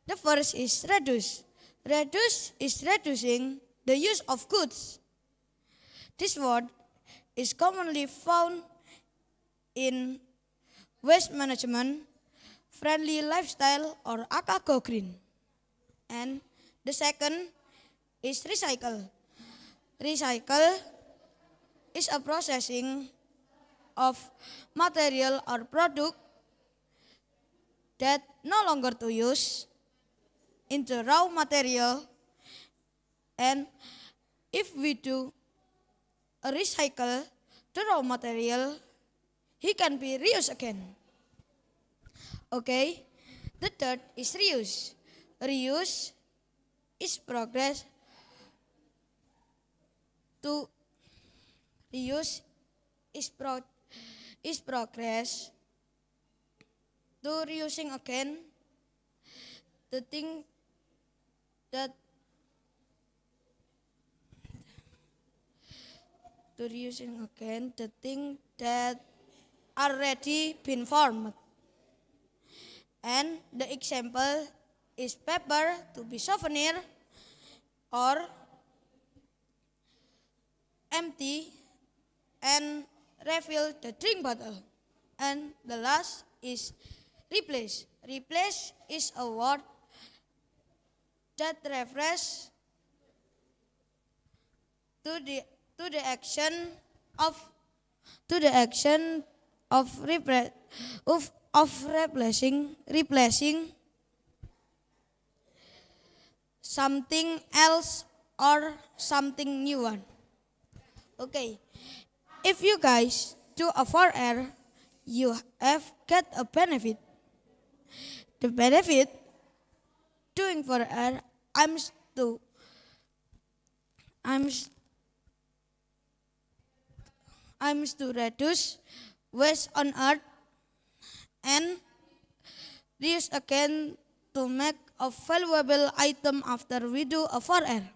U: the first is reduce. Reduce is reducing the use of goods. This word is commonly found in waste management, friendly lifestyle or aka go green. And the second is recycle. Recycle is a processing of material or product that no longer to use into raw material, and if we do a recycle the raw material, he can be reused again. Okay, the third is reuse. Reuse is progress to reuse is progress to reusing again the thing that already been formed. And the example is paper to be souvenir or empty and refill the drink bottle. And the last is replace. Replace is a word that refers to the action of replacing something else or something new one. Okay, if you guys do a 4R, you have get a benefit. The benefit doing 4R, I'm to reduce waste on earth and reuse again to make a valuable item after we do a 4R.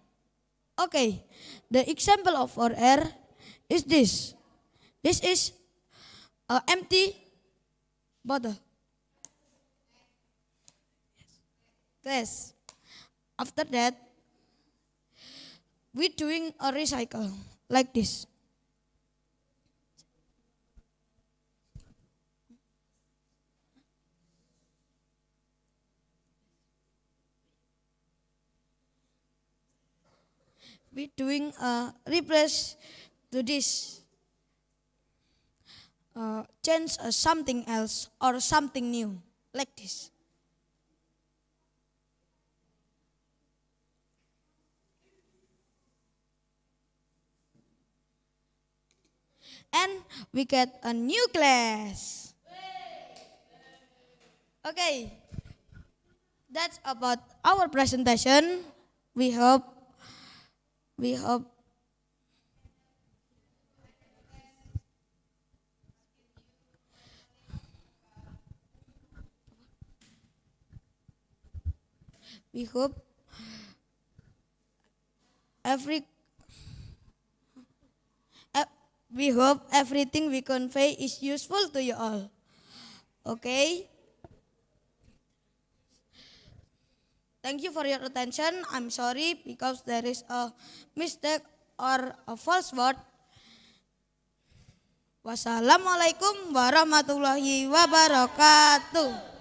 U: Okay, the example of 4R is this. This is an empty bottle. Yes. After that, we doing a recycle like this. We doing a replace to this, change something else or something new like this. And we get a new class. Okay, that's about our presentation. We hope we hope everything we convey is useful to you all. Okay? Thank you for your attention. I'm sorry because there is a mistake or a false word. Wassalamualaikum warahmatullahi wabarakatuh.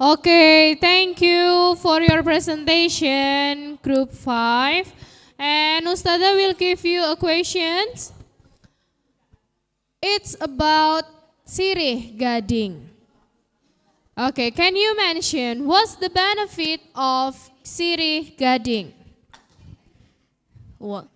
A: Okay, thank you for your presentation, Group 5. And Ustada will give you a questions. It's about Sirih Gading. Okay, can you mention what's the benefit of Sirih Gading?
T: What?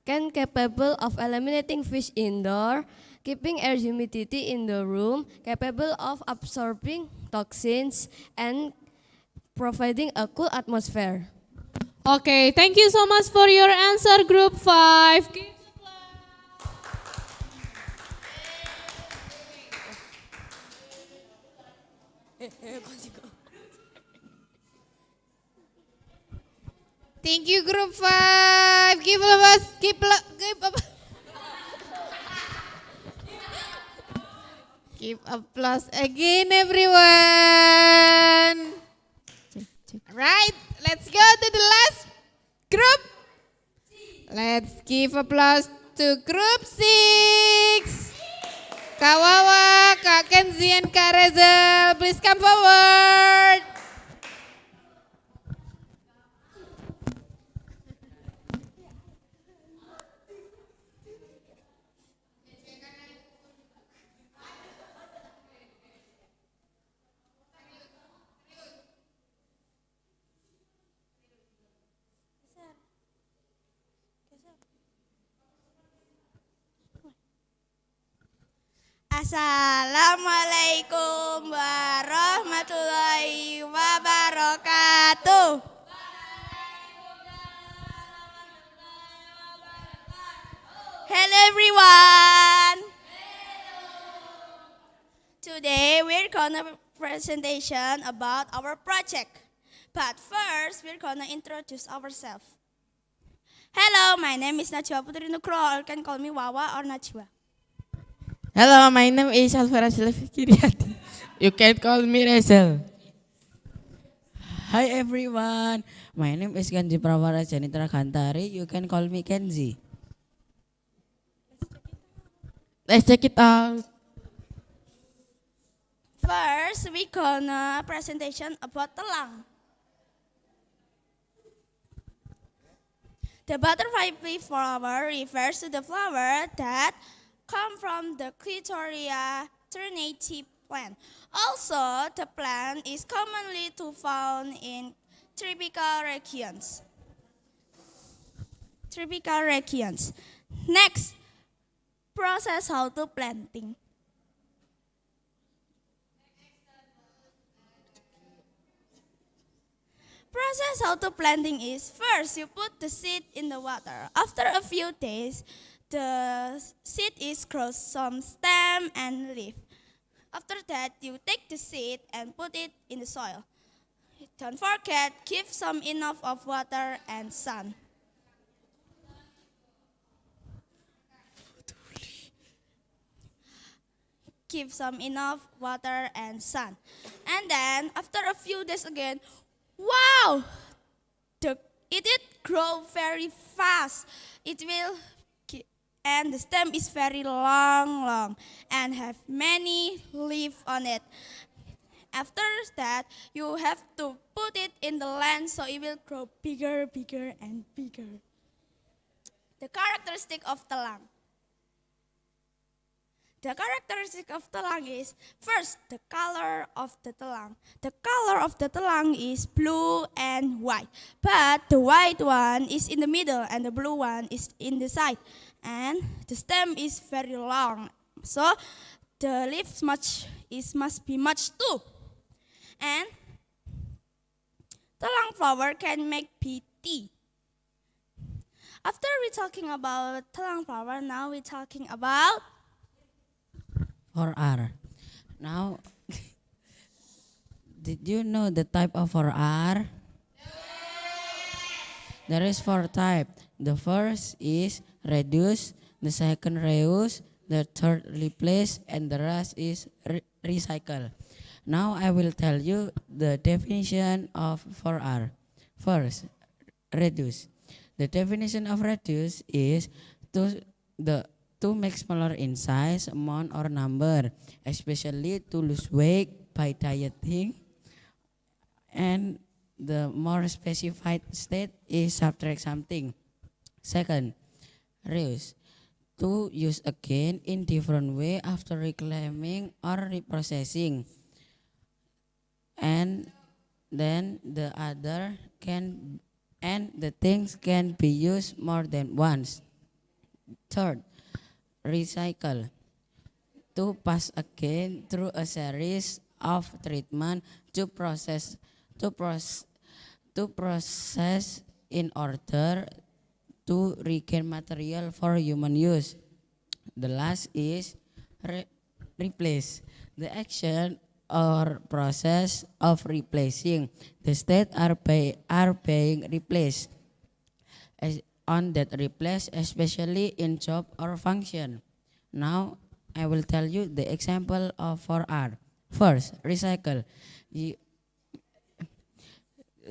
T: Can capable of eliminating fish indoor, keeping air humidity in the room, capable of absorbing toxins, and providing a cool atmosphere.
A: Okay, thank you so much for your answer, Group 5. Thank you, Group 5. Give applause again, everyone. Right, let's go to the last group? Let's give applause to group 6. Kak Wawa, Kak Kenzi, and Kak Rezel, please come forward.
Q: Assalamualaikum warahmatullahi wabarakatuh. Hello everyone. Today we're gonna presentation about our project. But first we're gonna introduce ourselves. Hello, my name is Najwa Putri Nugroho. You can call me Wawa or Najwa.
B: Hello, my name is Alvara Kiriati. You can call me Rezel. Hi everyone, my name is Kenzi Prawara Janitra Kantari. You can call me Kenzi. Let's check it out.
Q: First, we gonna presentation about telang. The butterfly flower refers to the flower that come from the Clitoria ternate plant. Also, the plant is commonly to found in tropical regions. Next, process how to planting. Process how to planting is first you put the seed in the water. After a few days, the seed is grows some stem and leaf. After that, you take the seed and put it in the soil. Don't forget, give some enough of water and sun. Give some enough water and sun. And then, after a few days again, wow! It did grow very fast. And the stem is very long and have many leaves on it. After that, you have to put it in the land so it will grow bigger and bigger. The characteristic of telang. The characteristic of telang is, first, the color of the telang. The color of the telang is blue and white. But the white one is in the middle and the blue one is in the side. And the stem is very long. So the leaves must be much too. And telang flower can make tea. After we talking about telang flower, now we talking about
B: 4R. Now, did you know the type of 4R? There is 4 types. The first is reduce, the second reuse, the third replace, and the rest is recycle. Now I will tell you the definition of 4R. First, reduce. The definition of reduce is to make smaller in size, amount, or number, especially to lose weight by dieting. And the more specified state is subtract something. Second, reuse. To use again in different way after reclaiming or reprocessing. And then the things can be used more than once. Third, recycle. To pass again through a series of treatment to process in order to regain material for human use. The last is replace. The action or process of replacing the state are being replaced on that replace, especially in job or function. Now I will tell you the example of 4R. First, recycle.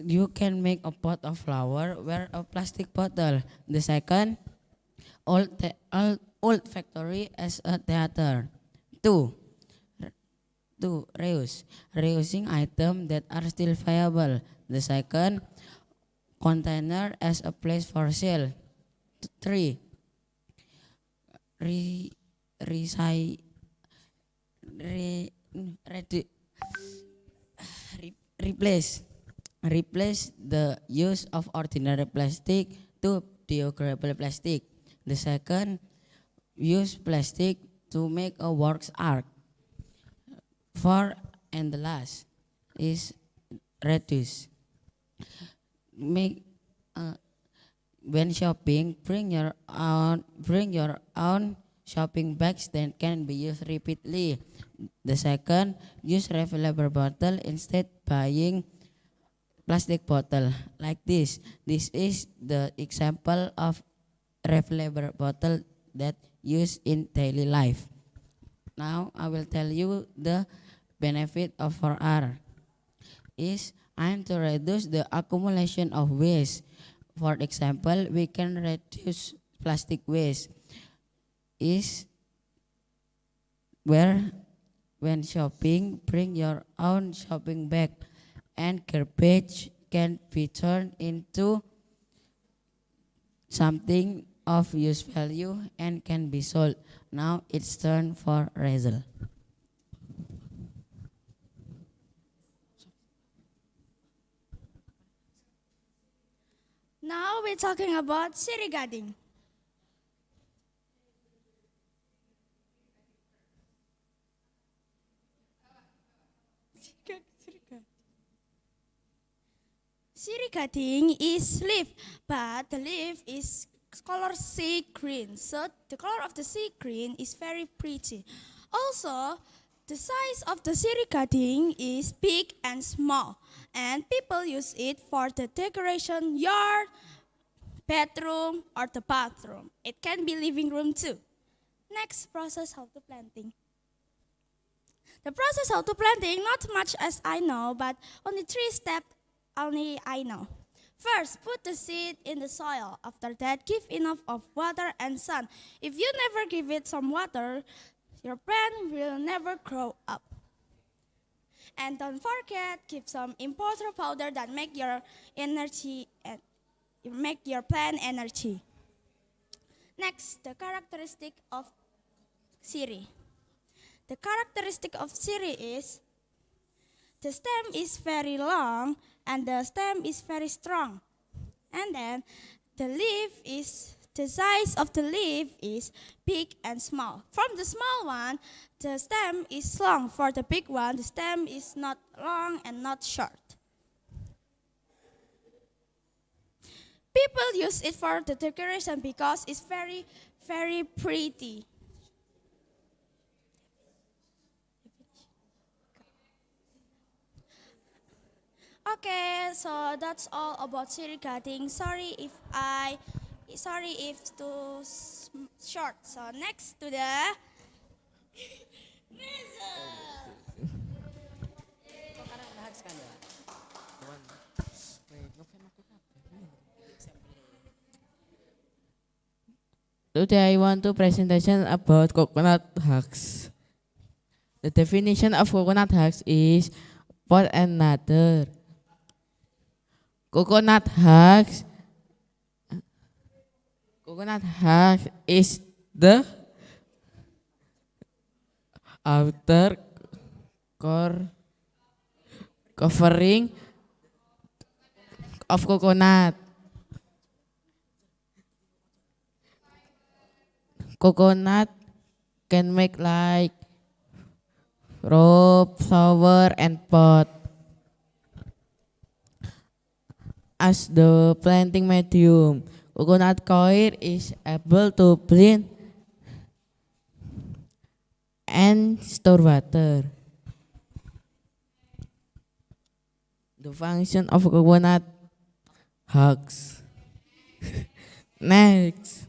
B: you can make a pot of flower with a plastic bottle. The second, old factory as a theater. Two, reuse. Reusing items that are still viable. The second, container as a place for sale. Three, re, recy, re, redu- replace the use of ordinary plastic to biodegradable plastic. The second, use plastic to make a works art. Four, and the last is reduce. Make when shopping, bring your own shopping bags that can be used repeatedly. The second, use refillable bottle instead buying plastic bottle like this. This is the example of refillable bottle that used in daily life. Now I will tell you the benefit of 4R. Is and to reduce the accumulation of waste. For example, we can reduce plastic waste. Is where when shopping, bring your own shopping bag, and garbage can be turned into something of use value and can be sold. Now it's turn for Razel.
I: Now we're talking about city gardening. City cutting is leaf, but the leaf is color sea green. So the color of the sea green is very pretty. Also, the size of the city cutting is big and small, and people use it for the decoration yard, bedroom, or the bathroom. It can be living room too. Next, process how to planting. The process how to planting, not much as I know, but only 3 steps only I know. First, put the seed in the soil. After that, give enough of water and sun. If you never give it some water, your plant will never grow up. And don't forget, give some importer powder that make your energy and make your plant energy. Next, the characteristic of Siri. The characteristic of Siri is the stem is very long and the stem is very strong. And then the size of the leaf is big and small. From the small one, the stem is long. For the big one, the stem is not long and not short. People use it for the decoration because it's very, very pretty. Okay, so that's all about city cutting. Sorry if too short. So next to the
E: Today I want to presentation about coconut hugs. The definition of coconut hugs is pot and nather. Coconut hugs is the outer core covering of coconut. Coconut can make like rope, flower, and pot. As the planting medium, coconut coir is able to blend and store water. The function of coconut hugs. Next.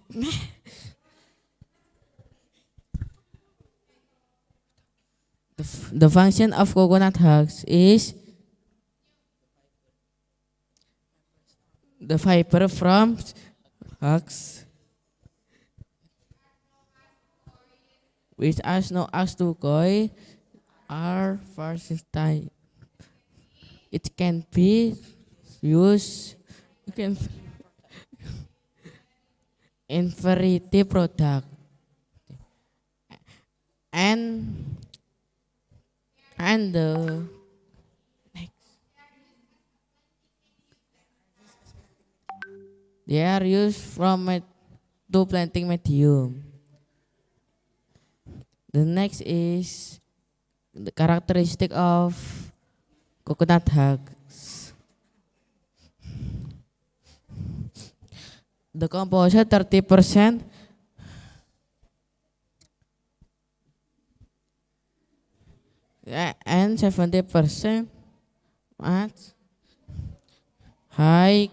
E: The function of coconut hugs is the fiber from husk, which as no as to koi are versatile. It can be used in variety product and the they are used from to planting medium. The next is the characteristic of coconut husk. The composite 30% and 70% at high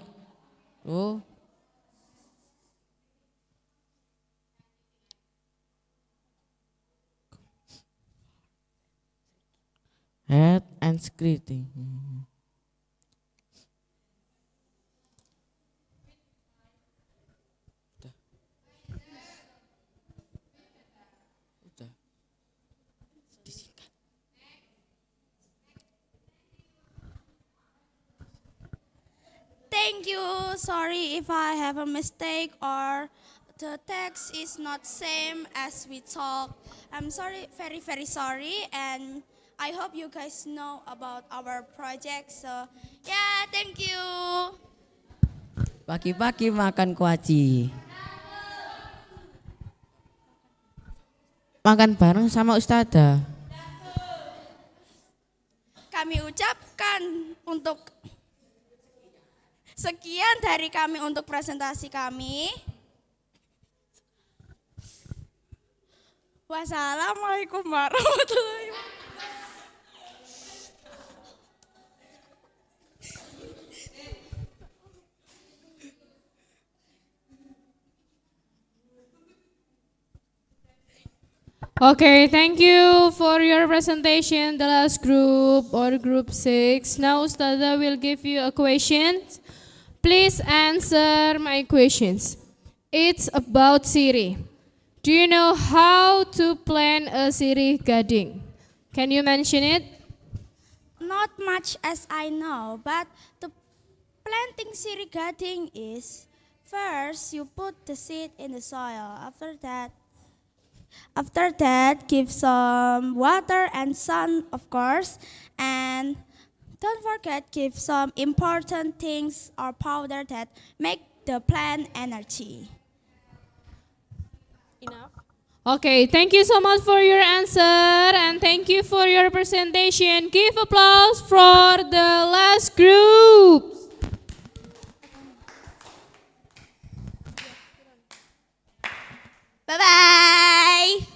E: head and screening.
Q: Thank you. Sorry if I have a mistake or the text is not same as we talk. I'm sorry, very sorry, and I hope you guys know about our project. So yeah, thank you.
B: Pagi-pagi makan kuaci.
E: Makan bareng sama Ustadzah.
Q: Kami ucapkan untuk sekian dari kami untuk presentasi kami. Wassalamualaikum warahmatullahi wabarakatuh.
A: Okay, thank you for your presentation, the last group or group 6. Now Ustadzah will give you a question. Please answer my questions. It's about Siri. Do you know how to plant a Siri gading? Can you mention it?
Q: Not much as I know, but the planting Siri gading is first you put the seed in the soil. After that, give some water and sun, of course, and don't forget give some important things or powder that make the plant energy.
A: Enough. Okay, thank you so much for your answer and thank you for your presentation. Give applause for the last group.
Q: Bye-bye.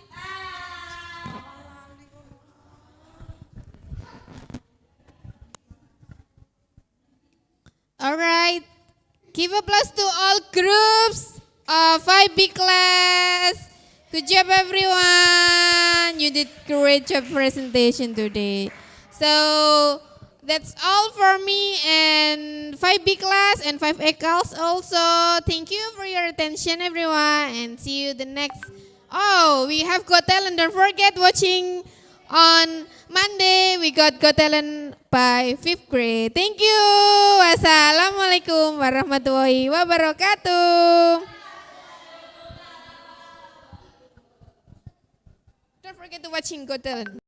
A: All right. Give applause to all groups of 5B class. Good job, everyone. You did great job presentation today. So that's all for me and 5B class and 5A class also. Thank you for your attention, everyone, and see you the next. Oh, we have Got Talent. Don't forget watching on Monday. We got Talent by 5th grade. Thank you. Wassalamualaikum warahmatullahi wabarakatuh. Don't forget to watching Got Talent.